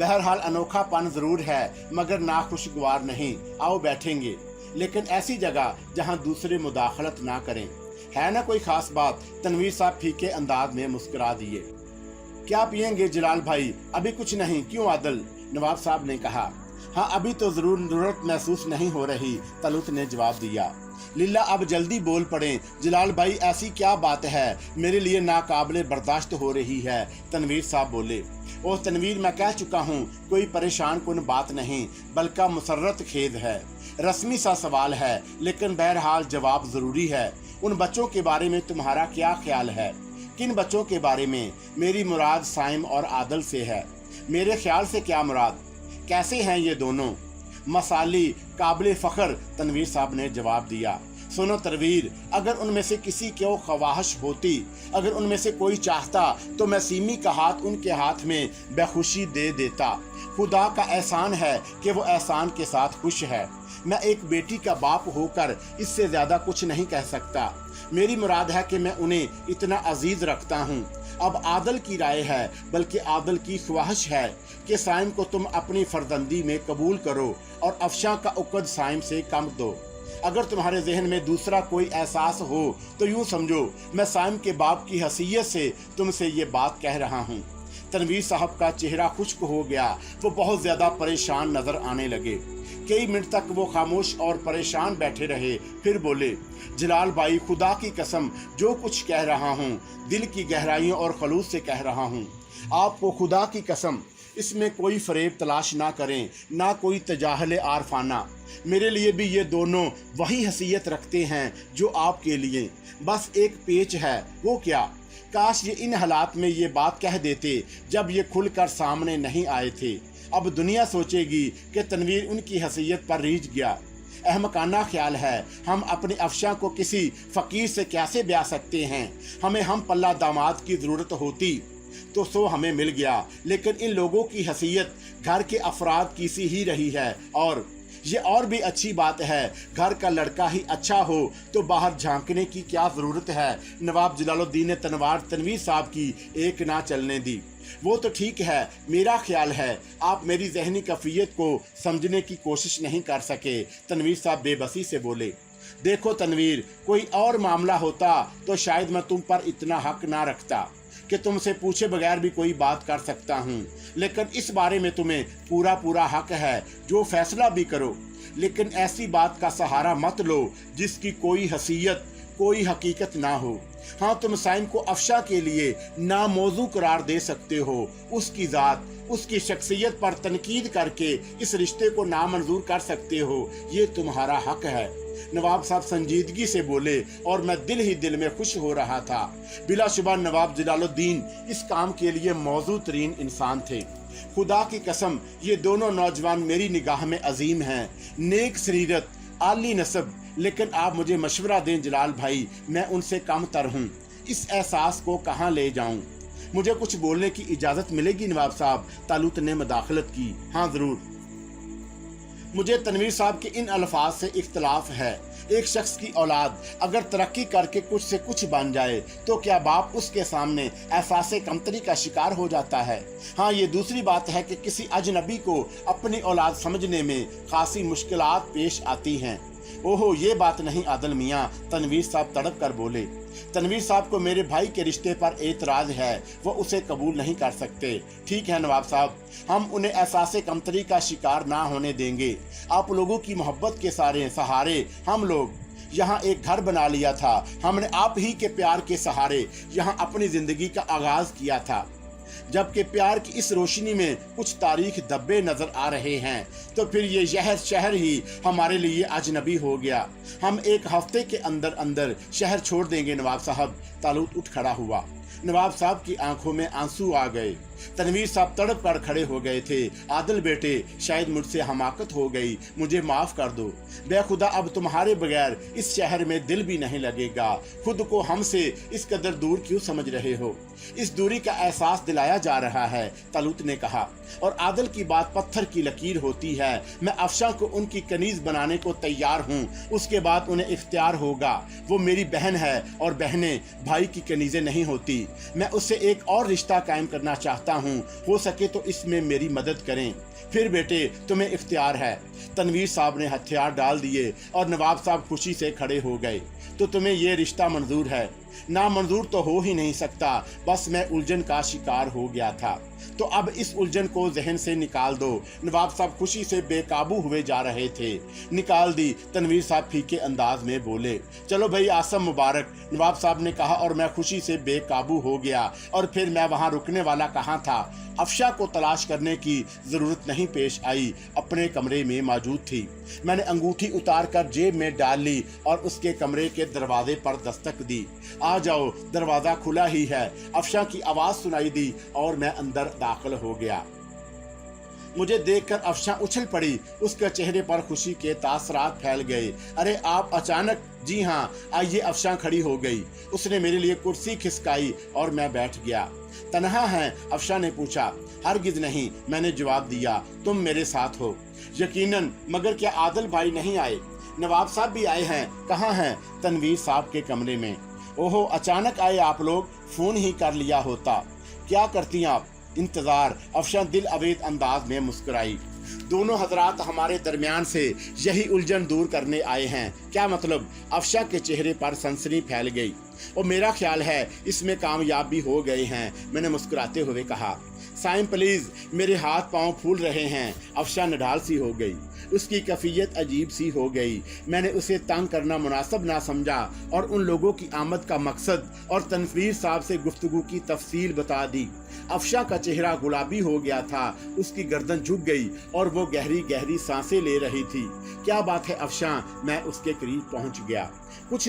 बहरहाल अनोखापन जरूर है, मगर नाखुशगवार नहीं। आओ बैठेंगे, लेकिन ऐसी जगह जहां दूसरे मुदाखलत ना करें। है ना कोई खास बात? तनवीर साहब फीके अंदाज में मुस्कुरा दिए। क्या पियेंगे जलाल भाई? अभी कुछ नहीं। क्यों आदल? नवाब साहब ने कहा। हाँ, अभी तो जरूरत महसूस नहीं हो रही, तलुत ने जवाब दिया। लीला, अब जल्दी बोल पड़े। जलाल भाई, ऐसी क्या बात है? मेरे लिए नाकाबिले बर्दाश्त हो रही है। तनवीर साहब बोले। ओह तनवीर, मैं कह चुका हूँ, कोई परेशान कुन बात नहीं, बल्कि मुसर्रत खेद है। रस्मी सा सवाल है, लेकिन बहरहाल जवाब जरूरी है। उन बच्चों के बारे में तुम्हारा क्या ख्याल है? किन बच्चों के बारे में? मेरी मुराद साइम और आदल से है। मेरे ख्याल से क्या मुराद? कैसे हैं ये दोनों? मसाली, काबिल फ़ख्र, तनवीर साहब ने जवाब दिया। सुनो तनवीर, अगर उनमें से किसी को ख्वाहिश होती, अगर उनमें से कोई चाहता, तो मैं सीमी का हाथ उनके हाथ में बेखुशी दे देता। खुदा का एहसान है कि वो एहसान के साथ खुश है। मैं एक बेटी का बाप होकर इससे ज़्यादा कुछ नहीं कह सकता। मेरी मुराद है कि मैं उन्हें इतना अजीज रखता हूँ। अब आदल की राय है, बल्कि आदल की ख्वाहिश है कि साइम को तुम अपनी फर्जंदी में कबूल करो और अफशा का उकद साइम से कम दो। अगर तुम्हारे जहन में दूसरा कोई एहसास हो तो यूं समझो, मैं साइम के बाप की हैसियत से तुमसे ये बात कह रहा हूँ। तनवीर साहब का चेहरा खुश्क हो गया। वो बहुत ज्यादा परेशान नजर आने लगे। कई मिनट तक वो खामोश और परेशान बैठे रहे, फिर बोले। जलाल भाई, खुदा की कसम, जो कुछ कह रहा हूँ दिल की गहराइयों और खलूस से कह रहा हूँ। आपको खुदा की कसम, इसमें कोई फरेब तलाश ना करें, ना कोई तजाहल आरफाना। मेरे लिए भी ये दोनों वही हैसियत रखते हैं जो आपके लिए। बस एक पेच है, वो क्या? काश ये इन हालात में ये बात कह देते जब ये खुलकर सामने नहीं आए थे। अब दुनिया सोचेगी कि तनवीर उनकी हैसियत पर रीझ गया। अहमकाना ख्याल है, हम अपने अफशा को किसी फ़कीर से कैसे ब्याह सकते हैं? हमें हम पल्ला दामाद की ज़रूरत होती तो सो हमें मिल गया, लेकिन इन लोगों की हैसियत घर के अफराद की सी ही रही है। और ये और भी अच्छी बात है, घर का लड़का ही अच्छा हो तो बाहर झांकने की क्या ज़रूरत है। नवाब जलालुद्दीन ने तनवीर साहब की एक ना चलने दी। वो तो ठीक है, मेरा ख्याल है आप मेरी जहनी कैफियत को समझने की कोशिश नहीं कर सके। तनवीर साहब बेबसी से बोले, देखो तनवीर, कोई और मामला होता तो शायद मैं तुम पर इतना हक ना रखता कि तुमसे पूछे बगैर भी कोई बात कर सकता हूँ, लेकिन इस बारे में तुम्हें पूरा हक है, जो फैसला भी करो। लेकिन ऐसी बात का सहारा मत लो जिसकी कोई हैसियत, कोई हकीकत ना हो। हाँ, तुम साइम को अफशा के लिए नामौजू करार दे सकते हो, उसकी ज़ात, उसकी शख्सियत पर तनकीद करके इस रिश्ते को नामंजूर कर सकते हो, ये तुम्हारा हक है। नवाब साहब संजीदगी से बोले और मैं दिल ही दिल में खुश हो रहा था। बिलाशुबा नवाब जलालुद्दीन इस काम के लिए मौजू तरीन इंसान थे। खुदा की कसम, ये दोनों नौजवान मेरी निगाह में अजीम हैं, नेक सरीरत, आली नसब। लेकिन आप मुझे मशवरा दें जलाल भाई, मैं उनसे कम तर हूँ। इस एहसास को कहाँ ले जाऊँ? मुझे कुछ बोलने की इजाज़त मिलेगी नवाब साहब? तालुत ने मदाखलत की। हाँ ज़रूर। मुझे तनवीर साहब के इन अल्फाज से इख्तलाफ है। एक शख्स की औलाद अगर तरक्की करके कुछ से कुछ बन जाए तो क्या बाप उसके सामने एहसास कमतरी का शिकार हो जाता है? हाँ, ये दूसरी बात है कि किसी अजनबी को अपनी औलाद समझने में खासी मुश्किलात पेश आती हैं। ओहो, ये बात नहीं आदल मियाँ, तनवीर साहब तड़प कर बोले। तनवीर साहब को मेरे भाई के रिश्ते पर एतराज है, वो उसे कबूल नहीं कर सकते। ठीक है नवाब साहब, हम उन्हें एहसास कमतरी का शिकार ना होने देंगे। आप लोगों की मोहब्बत के सारे सहारे हम लोग यहाँ एक घर बना लिया था। हमने आप ही के प्यार के सहारे यहाँ अपनी जिंदगी का आगाज किया था। जबकि प्यार की इस रोशनी में कुछ तारीख धब्बे नजर आ रहे हैं, तो फिर ये शहर ही हमारे लिए अजनबी हो गया। हम एक हफ्ते के अंदर अंदर शहर छोड़ देंगे नवाब साहब। तालुत उठ खड़ा हुआ। नवाब साहब की आंखों में आंसू आ गए। तनवीर साहब तड़प कर खड़े हो गए थे। आदिल बेटे, शायद मुझसे हमाकत हो गई, मुझे माफ कर दो। बेखुदा अब तुम्हारे बगैर इस शहर में दिल भी नहीं लगेगा। खुद को हमसे इस कदर दूर क्यों समझ रहे हो? इस दूरी का एहसास दिलाया जा रहा है, तालुत ने कहा। और आदिल की बात पत्थर की लकीर होती है। मैं अफशा को उनकी कनीज बनाने को तैयार हूँ, उसके बाद उन्हें इख्तियार होगा। वो मेरी बहन है और बहनें भाई की कनीजें नहीं होती। मैं उससे एक और रिश्ता कायम करना चाहता हूँ, हो सके तो इसमें मेरी मदद करें। फिर बेटे, तुम्हें इख्तियार है। तनवीर साहब ने हथियार डाल दिए और नवाब साहब खुशी से खड़े हो गए। तो तुम्हें ये रिश्ता मंजूर है? ना मंजूर तो हो ही नहीं सकता, बस मैं उलझन का शिकार हो गया था, तो अब इस उलझन को जहन से निकाल दो। नवाब साहब खुशी से बेकाबू हुए जा रहे थे। निकाल दी, तनवीर साहब फीके अंदाज में बोले। चलो भाई, आसम मुबारक, नवाब साहब ने कहा और मैं खुशी से बेकाबू हो गया। और फिर मैं वहां रुकने वाला कहाँ था? अफशा को तलाश करने की जरूरत नहीं पेश आई, अपने कमरे में मौजूद थी। मैंने अंगूठी उतार कर जेब में डाल ली और उसके कमरे के दरवाजे पर दस्तक दी। आ जाओ, दरवाजा खुला ही है। अफशा की आवाज सुनाई दी और मैं अंदर दाखिल हो गया। मुझे देखकर अफशा उछल पड़ी। उसके चेहरे पर खुशी के तासरात फैल गए। अरे आप अचानक? जी हाँ, आइए। अफशा खड़ी हो गई। उसने मेरे लिए कुर्सी खिसकाई और मैं बैठ गया। तन्हा हैं? अफशा ने पूछा। हरगिज नहीं, मैंने जवाब दिया। तुम मेरे साथ हो। यकीनन, मगर क्या आदिल भाई नहीं आए? नवाब साहब भी आए हैं। कहाँ हैं? तनवीर साहब के कमरे में। ओहो, अचानक आए आप लोग, फोन ही कर लिया होता। क्या करती आप? इंतजार। अफशा दिल अवेद अंदाज में मुस्कुराई। दोनों हजरात हमारे दरमियान से यही उलझन दूर करने आए हैं। क्या मतलब? अफशा के चेहरे पर सनसनी फैल गई। और मेरा ख्याल है इसमें कामयाब भी हो गए हैं, मैंने मुस्कुराते हुए कहा। साइम प्लीज, मेरे हाथ पांव फूल रहे हैं। अफशा निढाल सी हो गई, उसकी कैफियत अजीब सी हो गई। मैंने उसे तंग करना मुनासिब ना समझा और उन लोगों की आमद का मकसद और तनवीर साहब से गुफ्तगू की तफसील बता दी। अफशा का चेहरा गुलाबी हो गया था, उसकी गर्दन झुक गई और वो गहरी गहरी सांसें ले रही थी। क्या बात है अफशा? मैं उसके करीब पहुंच गया। कुछ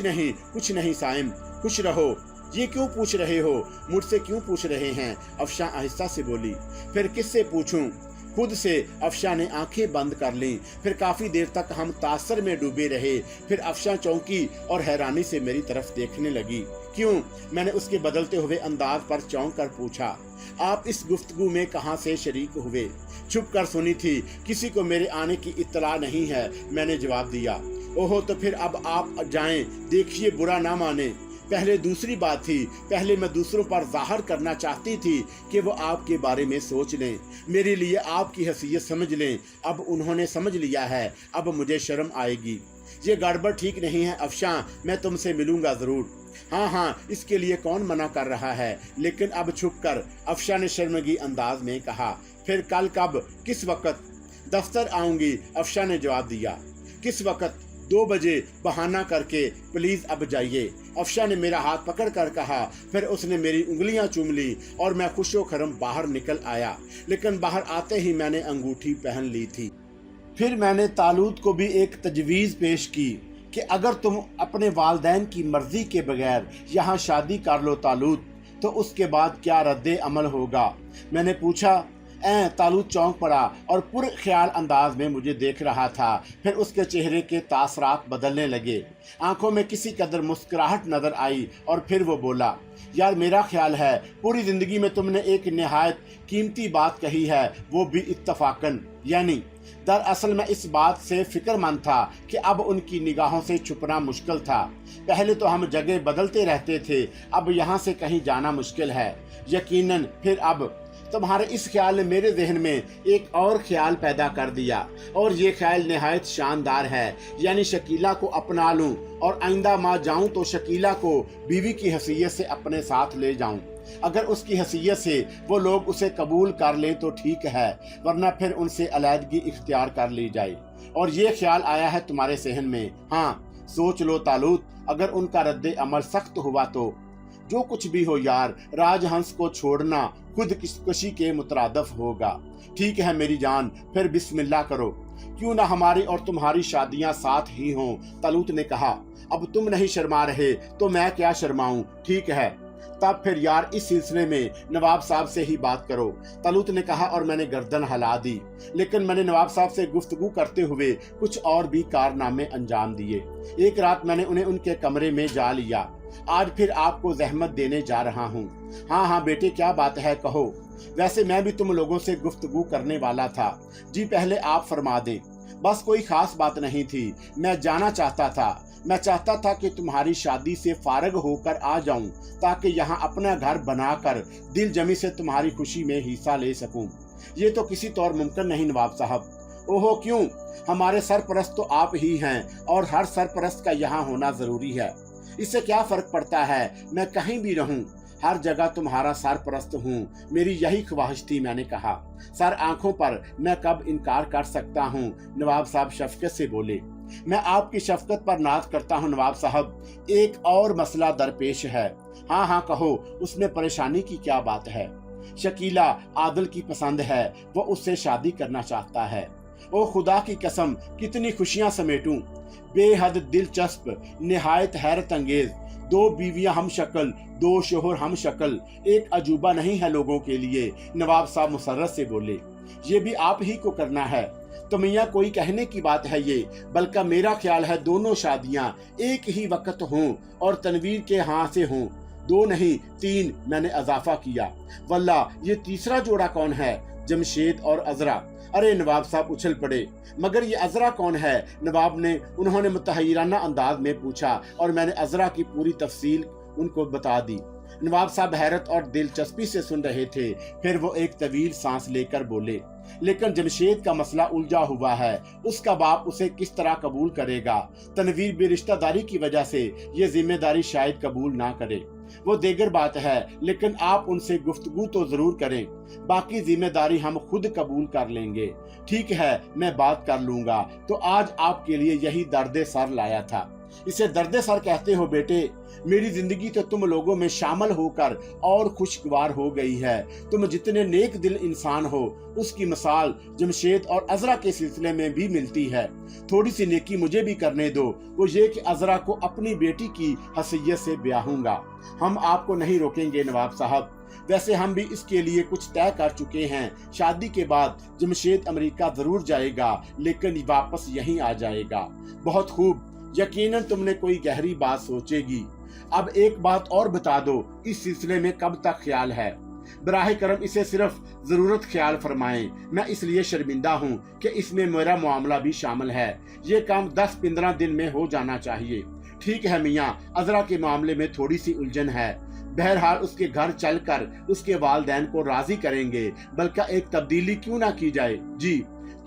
नहीं साइम, खुश रहो। ये क्यों पूछ रहे हो? मुझसे क्यों पूछ रहे हैं? अफशा आहिस्ता से बोली। फिर किससे पूछूं? खुद से। अफशा ने आंखें बंद कर लीं। फिर काफी देर तक हम तासर में डूबे रहे। फिर अफशा चौंकी और हैरानी से मेरी तरफ देखने लगी। क्यों? मैंने उसके बदलते हुए अंदाज पर चौंक कर पूछा। आप इस गुफ्तगू में कहां से शरीक हुए? छुप कर सुनी थी, किसी को मेरे आने की इत्तला नहीं है, मैंने जवाब दिया। ओहो, तो फिर अब आप जाएं, देखिए बुरा ना माने। पहले दूसरी बात थी, पहले मैं दूसरों पर जाहिर करना चाहती थी कि वो आपके बारे में सोच लें, मेरे लिए आपकी हैसियत समझ लें। अब उन्होंने समझ लिया है, अब मुझे शर्म आएगी। ये गड़बड़ ठीक नहीं है अफशा, मैं तुमसे मिलूंगा जरूर। हाँ, इसके लिए कौन मना कर रहा है, लेकिन अब छुप कर, अफशा ने शर्मगी अंदाज में कहा। फिर कल कब, किस वक्त? दफ्तर आऊंगी, अफशा ने जवाब दिया। किस वक्त? 2 बजे, बहाना करके, प्लीज अब जाइए। अफशा ने मेरा हाथ पकड़ कर कहा। फिर उसने मेरी उंगलियां चूम ली और मैं खुशो खरम बाहर निकल आया। लेकिन बाहर आते ही मैंने अंगूठी पहन ली थी। फिर मैंने तालूत को भी एक तजवीज़ पेश की कि अगर तुम अपने वालदैन की मर्जी के बगैर यहाँ शादी कर लो तालूत, तो उसके बाद क्या रद्द अमल होगा? मैंने पूछा। तालूत चौंक पड़ा और पुर ख्याल अंदाज में मुझे देख रहा था। फिर उसके चेहरे के तासरात बदलने लगे, आंखों में किसी कदर मुस्कुराहट नजर आई और फिर वो बोला, यार मेरा ख्याल है पूरी जिंदगी में तुमने एक निहायत कीमती बात कही है, वो भी इत्तफाकन। यानी दरअसल मैं इस बात से फिक्रमंद था कि अब उनकी निगाहों से छुपना मुश्किल था। पहले तो हम जगह बदलते रहते थे, अब यहाँ से कहीं जाना मुश्किल है यकीनन। फिर अब तुम्हारे इस ख्याल ने मेरे जहन में एक और ख्याल पैदा कर दिया, और ये ख्याल निहायत शानदार है। यानी शकीला को अपना लूं और आइंदा माँ जाऊं तो शकीला को बीवी की हैसियत से अपने साथ ले जाऊं। अगर उसकी हैसियत से वो लोग उसे कबूल कर लें तो ठीक है, वरना फिर उनसे अलहदगी इख्तियार कर ली जाए। और ये ख्याल आया है तुम्हारे जहन में? हाँ, सोच लो तालूत, अगर उनका रद्द अमल सख्त हुआ तो जो कुछ भी हो यार, राजहंस को छोड़ना खुद कशी के मुतरादफ होगा। ठीक है मेरी जान, फिर बिस्मिल्लाह करो। क्यों ना हमारी और तुम्हारी शादियां साथ ही हों, तालूत ने कहा। अब तुम नहीं शर्मा रहे तो मैं क्या शर्माऊं? ठीक है, तब फिर यार इस सिलसिले में नवाब साहब से ही बात करो, तालूत ने कहा और मैंने गर्दन हिला दी। लेकिन मैंने नवाब साहब से गुफ्तगू करते हुए कुछ और भी कारनामे अंजाम दिए। एक रात मैंने उन्हें उनके कमरे में जा लिया। आज फिर आपको जहमत देने जा रहा हूँ। हाँ बेटे, क्या बात है, कहो। वैसे मैं भी तुम लोगों से गुफ्तगू करने वाला था। जी पहले आप फरमा दें। बस कोई खास बात नहीं थी, मैं जाना चाहता था। मैं चाहता था कि तुम्हारी शादी से फारग होकर आ जाऊं, ताकि यहाँ अपना घर बनाकर दिल जमी से तुम्हारी खुशी में हिस्सा ले सकूं। ये तो किसी तौर मुमकिन नहीं नवाब साहब। ओहो, क्यों? हमारे सरपरस्त तो आप ही हैं और हर सरपरस्त का यहाँ होना जरूरी है। इससे क्या फर्क पड़ता है, मैं कहीं भी रहूं, हर जगह तुम्हारा सरपरस्त हूँ। मेरी यही ख्वाहिश थी, मैंने कहा। सर आंखों पर, मैं कब इनकार कर सकता हूँ? नवाब साहब शफकत से बोले। मैं आपकी शफकत पर नाज करता हूँ नवाब साहब। एक और मसला दरपेश है। हाँ कहो, उसमें परेशानी की क्या बात है? शकीला आदिल की पसंद है, वो उससे शादी करना चाहता है। ओ खुदा की कसम, कितनी खुशियां समेटूं। बेहद दिलचस्प, निहायत हैरत अंगेज। 2 बीवियां हम शक्ल, 2 शोहर हम शक्ल, एक अजूबा नहीं है लोगों के लिए, नवाब साहब मुसर्रत से बोले। ये भी आप ही को करना है तो मियाँ कोई कहने की बात है ये, बल्कि मेरा ख्याल है दोनों शादियां एक ही वक्त हों और तनवीर के हाँ से हों। 2 नहीं 3, मैंने इजाफा किया। वल्ला, ये तीसरा जोड़ा कौन है? जमशेद और अजरा। अरे नवाब साहब उछल पड़े। मगर ये अजरा कौन है? नवाब ने उन्होंने मुतहय्यराना अंदाज में पूछा और मैंने अजरा की पूरी तफसील उनको बता दी। नवाब साहब हैरत और दिलचस्पी से सुन रहे थे। फिर वो एक तवील सांस लेकर बोले, लेकिन जमशेद का मसला उलझा हुआ है। उसका बाप उसे किस तरह कबूल करेगा? तनवीर भी रिश्तेदारी की वजह से ये जिम्मेदारी शायद कबूल ना करे। वो देगर बात है, लेकिन आप उनसे गुफ्तगू तो जरूर करें। बाकी जिम्मेदारी हम खुद कबूल कर लेंगे। ठीक है, मैं बात कर लूंगा। तो आज आपके लिए यही दर्द सर लाया था। इसे दर्द सर कहते हो बेटे? मेरी जिंदगी तो तुम लोगों में शामिल होकर और खुशगवार हो गई है। तुम जितने नेक दिल इंसान हो, उसकी मिसाल जमशेद और अजरा के सिलसिले में भी मिलती है। थोड़ी सी नेकी मुझे भी करने दो, वो ये कि अजरा को अपनी बेटी की हैसियत से ब्याहूंगा। हम आपको नहीं रोकेंगे नवाब साहब। वैसे हम भी इसके लिए कुछ तय कर चुके हैं। शादी के बाद जमशेद अमेरिका जरूर जाएगा, लेकिन वापस यहीं आ जाएगा। बहुत खूब, यकीनन तुमने कोई गहरी बात सोचेगी। अब एक बात और बता दो, इस सिलसिले में कब तक ख्याल है? बराह करम इसे सिर्फ जरूरत ख्याल फरमाएं। मैं इसलिए शर्मिंदा हूँ कि इसमें मेरा मामला भी शामिल है। ये काम 10-15 दिन में हो जाना चाहिए। ठीक है मियाँ, अजरा के मामले में थोड़ी सी उलझन है। बहरहाल उसके घर चलकर उसके वालिदैन को राजी करेंगे। बल्कि एक तब्दीली क्यों ना की जाए? जी,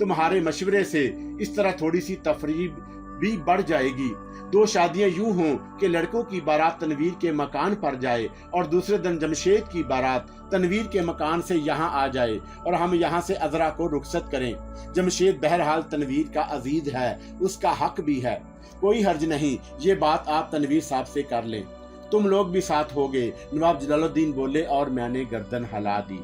तुम्हारे मशवरे से इस तरह थोड़ी सी तफरीब भी बढ़ जाएगी। 2 शादियां यूं हों कि लड़कों की बारात तनवीर के मकान पर जाए और दूसरे दिन जमशेद की बारात तनवीर के मकान से यहाँ आ जाए और हम यहाँ से अजरा को रुखसत करें। जमशेद बहरहाल तनवीर का अजीज है, उसका हक भी है। कोई हर्ज नहीं, ये बात आप तनवीर साहब से कर लें। तुम लोग भी साथ होगे। नवाब जलालुद्दीन बोले और मैंने गर्दन हिला दी।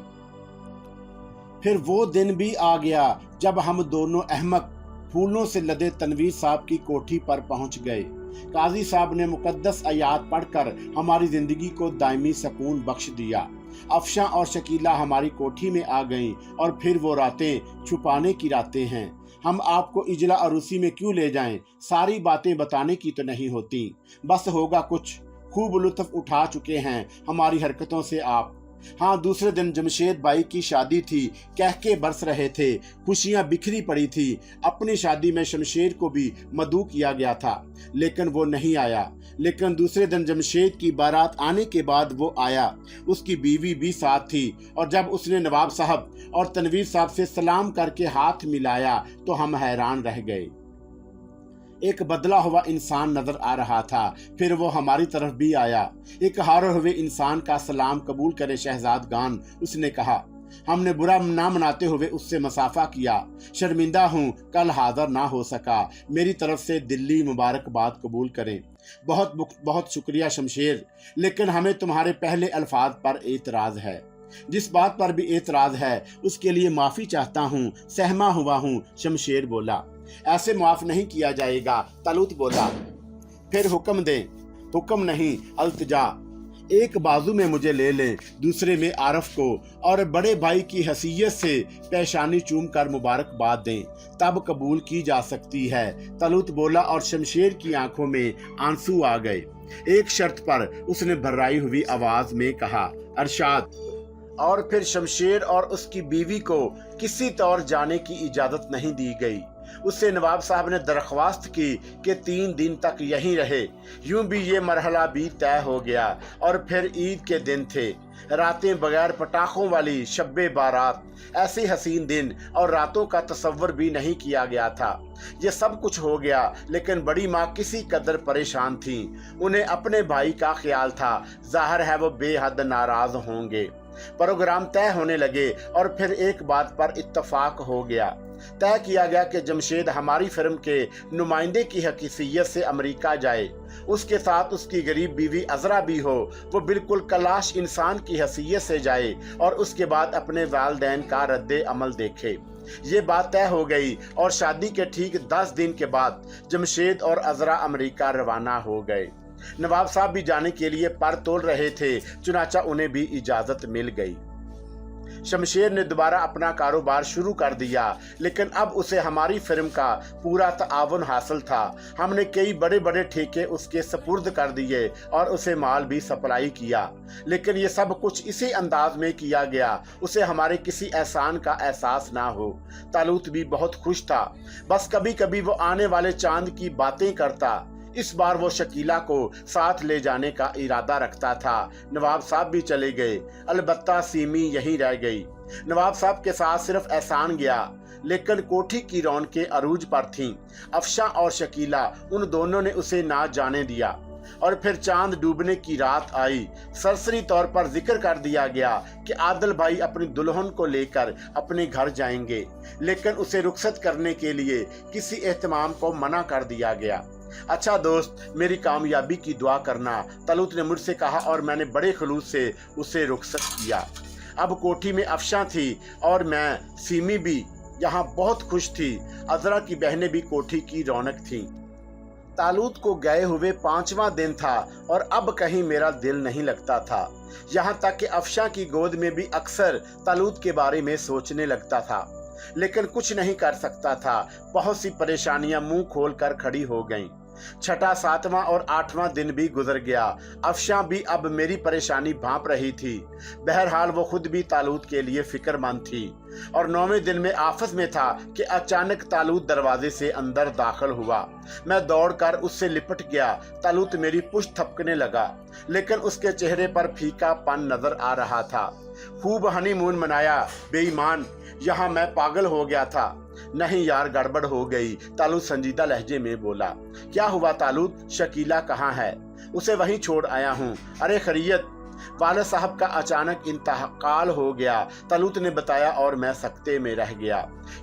फिर वो दिन भी आ गया जब हम दोनों अहमक फूलों से लदे तनवीर साहब की कोठी पर पहुंच गए। काजी साहब ने मुकद्दस आयात पढ़कर हमारी जिंदगी को दायमी सुकून बख्श दिया। अफशा और शकीला हमारी कोठी में आ गईं और फिर वो रातें छुपाने की रातें हैं। हम आपको इजला अरूसी में क्यों ले जाएं? सारी बातें बताने की तो नहीं होती, बस होगा कुछ। खूब लुत्फ उठा चुके हैं हमारी हरकतों से आप। हाँ, दूसरे दिन जमशेद भाई की शादी थी। कह के बरस रहे थे, खुशियां बिखरी पड़ी थी। अपनी शादी में शमशेर को भी मदऊ किया गया था, लेकिन वो नहीं आया। लेकिन दूसरे दिन जमशेद की बारात आने के बाद वो आया। उसकी बीवी भी साथ थी और जब उसने नवाब साहब और तनवीर साहब से सलाम करके हाथ मिलाया तो हम हैरान रह गए। एक बदला हुआ इंसान नजर आ रहा था। फिर वो हमारी तरफ भी आया। एक हारे हुए इंसान का सलाम कबूल करे शहजादगान, उसने कहा। हमने बुरा ना मनाते हुए उससे मसाफा किया। शर्मिंदा हूँ कल हाजिर ना हो सका। मेरी तरफ से दिल्ली मुबारकबाद कबूल करें। बहुत बहुत शुक्रिया शमशेर, लेकिन हमें तुम्हारे पहले अल्फाज पर एतराज है। जिस बात पर भी एतराज है उसके लिए माफी चाहता हूँ, सहमा हुआ हूँ। शमशेर बोला। ऐसे माफ नहीं किया जाएगा, तलूत बोला। फिर हुक्म दे। हुक्म नहीं, अल्तजा। एक बाजू में मुझे ले लें, दूसरे में आरफ को, और बड़े भाई की हैसियत से पेशानी चूम कर मुबारकबाद दें, तब कबूल की जा सकती है। तलूत बोला और शमशेर की आंखों में आंसू आ गए। एक शर्त पर उसने भर्राई हुई आवाज में कहा, अरशाद। और फिर शमशेर और उसकी बीवी को किसी तौर जाने की इजाजत नहीं दी गई। उससे नवाब साहब ने दरख्वास्त की कि 3 दिन तक यहीं रहे। यूं भी ये मरहला भी तय हो गया। और फिर ईद के दिन थे, रातें बगैर पटाखों वाली शब्बे बारात। ऐसे हसीन दिन और रातों का तसव्वुर भी नहीं किया गया था। ये सब कुछ हो गया, लेकिन बड़ी माँ किसी कदर परेशान थी। उन्हें अपने भाई का ख्याल था। जाहिर है वो बेहद नाराज होंगे। प्रोग्राम तय होने लगे और फिर एक बात पर इत्तफाक हो गया। तय किया गया कि जमशेद हमारी फिल्म के नुमाइंदे की हैसियत से अमेरिका जाए। उसके साथ उसकी गरीब बीवी अजरा भी हो। वो बिल्कुल कलाश इंसान की हैसियत से जाए और उसके बाद अपने वालिदैन का रद्दे अमल देखे। ये बात तय हो गई और शादी के ठीक 10 दिन के बाद जमशेद और अजरा अमेरिका रवाना हो गए। नवाब साहब भी जाने के लिए पर तोल रहे थे, चुनाचा उन्हें भी इजाजत मिल गई। शमशेर ने दोबारा अपना कारोबार शुरू कर दिया, लेकिन अब उसे हमारी फिल्म का पूरा ताउन हासिल था। हमने कई बड़े बड़े ठेके उसके सपुर्द कर दिए और उसे माल भी सप्लाई किया। लेकिन ये सब कुछ इसी अंदाज में किया गया उसे हमारे किसी एहसान का एहसास ना हो। तालूत भी बहुत खुश था। बस कभी कभी वो आने वाले चांद की बातें करता। इस बार वो शकीला को साथ ले जाने का इरादा रखता था। नवाब साहब भी चले गए, अलबत्ता सीमी यहीं रह गई। नवाब साहब के साथ सिर्फ एहसान गया, लेकिन कोठी की रौनकें अरूज पर थीं। अफशा और शकीला, उन दोनों ने उसे ना जाने दिया। और फिर चांद डूबने की रात आई। सरसरी तौर पर जिक्र कर दिया गया कि आदिल भाई अपनी दुल्हन को लेकर अपने घर जाएंगे, लेकिन उसे रुखसत करने के लिए किसी एहतमाम को मना कर दिया गया। अच्छा दोस्त, मेरी कामयाबी की दुआ करना, तलूत ने मुझसे कहा और मैंने बड़े खलूस से उसे रुखसत किया। अब कोठी में अफशा थी और मैं सीमी भी यहाँ बहुत खुश थी। अजरा की बहनें भी कोठी की रौनक थीं। तालूत को गए हुए 5वां दिन था और अब कहीं मेरा दिल नहीं लगता था। यहाँ तक कि अफशा की गोद में भी अक्सर तालूत के बारे में सोचने लगता था, लेकिन कुछ नहीं कर सकता था। बहुत सी परेशानियां मुंह खोल कर खड़ी हो गईं। 6, 7वां और 8वां दिन भी गुजर गया। अफशा भी अब मेरी परेशानी भांप रही थी। बहरहाल वो खुद भी तालूत के लिए फिक्रमंद थी और 9वें दिन में आफस में था कि अचानक तालूत दरवाजे से अंदर दाखिल हुआ। मैं दौड़कर उससे लिपट गया। तालूत मेरी पुश्त थपकने लगा, लेकिन उसके चेहरे पर फीकापन नजर आ रहा था। खूब हनीमून मनाया बेईमान, यहाँ मैं पागल हो गया था। नहीं यार, गड़बड़ हो गई, तालूत संजीदा लहजे में बोला। क्या हुआ तालूत? शकीला कहाँ है? उसे वहीं छोड़ आया हूँ। अरे खैरियत, वालिद साहब का अचानक इंतकाल हो गया, तालूत ने बताया और मैं सकते में रह गया।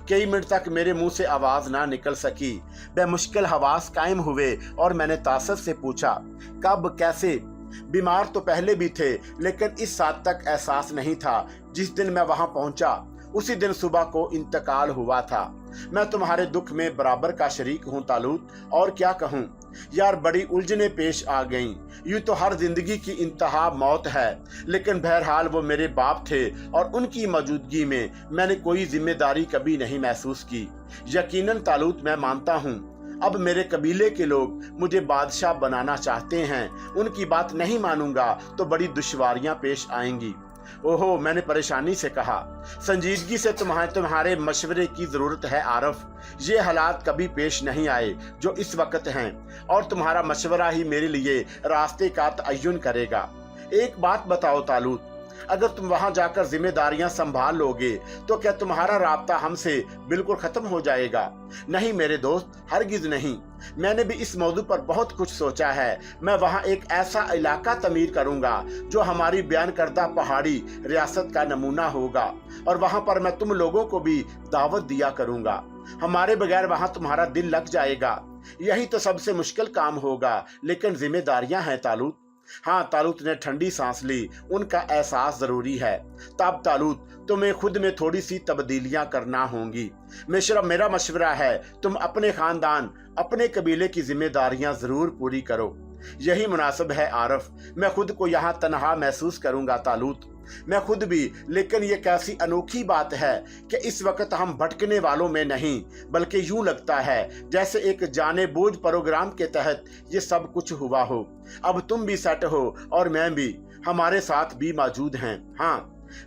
कई मिनट तक मेरे मुंह से आवाज ना निकल सकी। बेमुश्किल हवास कायम हुए और मैंने तासुब से पूछा, कब, कैसे? बीमार तो पहले भी थे, लेकिन इस साथ तक एहसास नहीं था। जिस दिन मैं वहां पहुंचा उसी दिन सुबह को इंतकाल हुआ था। मैं तुम्हारे दुख में बराबर का शरीक हूँ तालूत, और क्या कहूँ यार, बड़ी उलझने पेश आ गईं। यूं तो हर जिंदगी की इंतहा मौत है, लेकिन बहरहाल वो मेरे बाप थे और उनकी मौजूदगी में मैंने कोई जिम्मेदारी कभी नहीं महसूस की। यकीनन तालूत, मैं मानता हूँ अब मेरे कबीले के लोग मुझे बादशाह बनाना चाहते हैं। उनकी बात नहीं मानूंगा तो बड़ी दुश्वारियां पेश आएंगी। ओहो, मैंने परेशानी से कहा। संजीदगी से तुम्हारे मशवरे की जरूरत है आरफ। ये हालात कभी पेश नहीं आए जो इस वक्त हैं, और तुम्हारा मशवरा ही मेरे लिए रास्ते का तयन करेगा। एक बात बताओ तालूत, अगर तुम वहां जाकर जिम्मेदारियां संभाल लोगे तो क्या तुम्हारा राब्ता हमसे बिल्कुल खत्म हो जाएगा? नहीं मेरे दोस्त, हरगिज नहीं। मैंने भी इस मौजू पर बहुत कुछ सोचा है। मैं वहां एक ऐसा इलाका तमीर करूंगा जो हमारी बयान करदा पहाड़ी रियासत का नमूना होगा, और वहां पर मैं तुम लोगों को भी दावत दिया करूंगा। हमारे बगैर वहां तुम्हारा दिल लग जाएगा। यही तो सबसे मुश्किल काम होगा, लेकिन जिम्मेदारियां हैं तालूत। हाँ, तालूत ने ठंडी सांस ली। उनका एहसास जरूरी है। तब तालूत, तुम्हें खुद में थोड़ी सी तब्दीलियां करना होंगी। मेरा मशवरा है, तुम अपने खानदान, अपने कबीले की जिम्मेदारियां जरूर पूरी करो। यही मुनासिब है आरफ। मैं खुद को यहाँ तनहा महसूस करूंगा तालूत, मैं खुद भी। लेकिन ये कैसी अनोखी बात है कि इस वक्त हम भटकने वालों में नहीं, बल्कि यूं लगता है जैसे एक जाने-बूझ प्रोग्राम के तहत ये सब कुछ हुआ हो। अब तुम भी सेट हो और मैं भी, हमारे साथ भी मौजूद हैं। हाँ,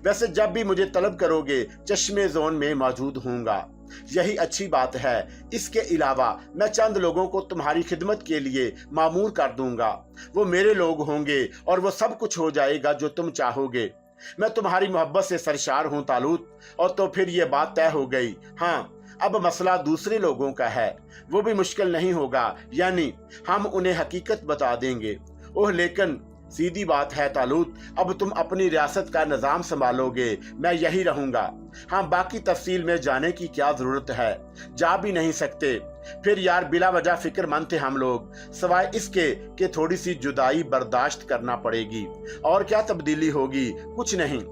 वैसे जब भी मुझे तलब करोगे चश्मे जोन में मौजूद होऊंगा। यही अच्छी बात है। इसके अलावा मैं चंद लोगों को तुम्हारी खिदमत के लिए मामूर कर दूंगा। वो मेरे लोग होंगे और वो सब कुछ हो जाएगा जो तुम चाहोगे। मैं तुम्हारी मोहब्बत से सरशार हूँ तालूत। और तो फिर ये बात तय हो गई। हाँ, अब मसला दूसरे लोगों का है। वो भी मुश्किल नहीं होगा, यानी हम उन्हें हकीकत बता देंगे। ओह, लेकिन सीधी बात है तालूत, अब तुम अपनी रियासत का निजाम संभालोगे, मैं यही रहूंगा। हाँ, बाकी तफसील में जाने की क्या जरूरत है, जा भी नहीं सकते। फिर यार, बिला वजह फिक्रमंद थे हम लोग, सवाए इसके कि थोड़ी सी जुदाई बर्दाश्त करना पड़ेगी। और क्या तब्दीली होगी? कुछ नहीं,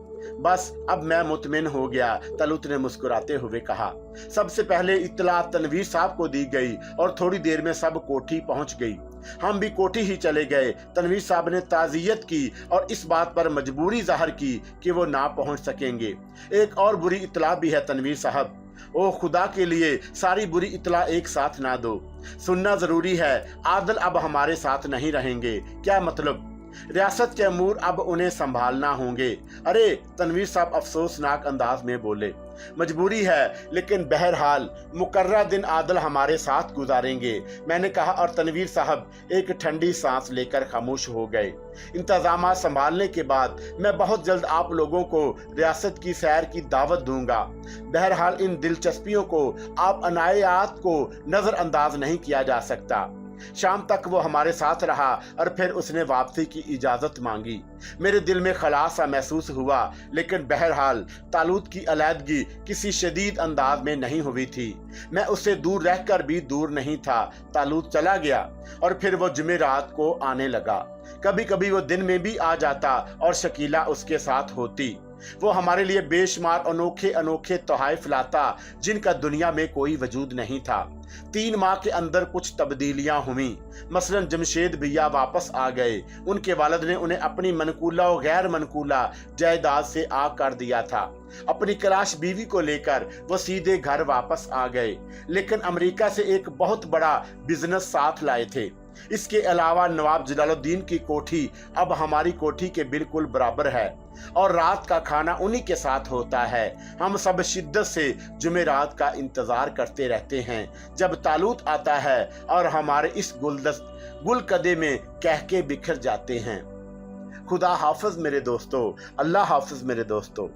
बस अब मैं मुतमिन हो गया, तालूत ने मुस्कुराते हुए कहा। सबसे पहले इत्तला तनवीर साहब को दी गई और थोड़ी देर में सब कोठी पहुंच गई। हम भी कोठी ही चले गए। तनवीर साहब ने ताज़ियत की और इस बात पर मजबूरी जाहिर की कि वो ना पहुंच सकेंगे। एक और बुरी इत्तला भी है तनवीर साहब। ओ खुदा के लिए, सारी बुरी इत्तला एक साथ ना दो, सुनना जरूरी है। आदिल अब हमारे साथ नहीं रहेंगे। क्या मतलब? रियासत के अमूर अब उन्हें संभालना होंगे। अरे, तनवीर साहब अफसोसनाक अंदाज में बोले। मजबूरी है, लेकिन बहरहाल मुकर्रर दिन आदिल हमारे साथ गुजारेंगे, मैंने कहा, और तनवीर साहब एक ठंडी सांस लेकर खामोश हो गए। इंतजाम संभालने के बाद मैं बहुत जल्द आप लोगों को रियासत की सैर की दावत दूंगा। बहरहाल इन दिलचस्पियों को, आप अनायात को नजरअंदाज नहीं किया जा सकता। शाम तक वो हमारे साथ रहा और फिर उसने वापसी की इजाजत मांगी। मेरे दिल में खला सा महसूस हुआ, लेकिन बहरहाल तालूत की अलैदगी किसी शदीद अंदाज में नहीं हुई थी। मैं उससे दूर रहकर भी दूर नहीं था। तालूत चला गया और फिर वो जुमेरात को आने लगा। कभी कभी वो दिन में भी आ जाता और शकीला उसके साथ होती। वो हमारे लिए बेशुमार अनोखे अनोखे तोहफे लाता जिनका दुनिया में कोई वजूद नहीं था। 3 माह के अंदर कुछ तब्दीलियां हुई। मसलन जमशेद भैया वापस आ गए। उनके वालिद ने उन्हें अपनी मनकूला और गैर मनकूला जायदाद से आग कर दिया था। अपनी क्राश बीवी को लेकर वो सीधे घर वापस आ गए, लेकिन अमेरिका से एक बहुत बड़ा बिजनेस साथ लाए थे। इसके अलावा नवाब जलालुद्दीन की कोठी अब हमारी कोठी के बिल्कुल बराबर है और रात का खाना उन्हीं के साथ होता है। हम सब शिद्दत से जुमेरात का इंतजार करते रहते हैं जब तालूत आता है और हमारे इस गुलकदे में कह के बिखर जाते हैं। खुदा हाफिज मेरे दोस्तों, अल्लाह हाफिज मेरे दोस्तों।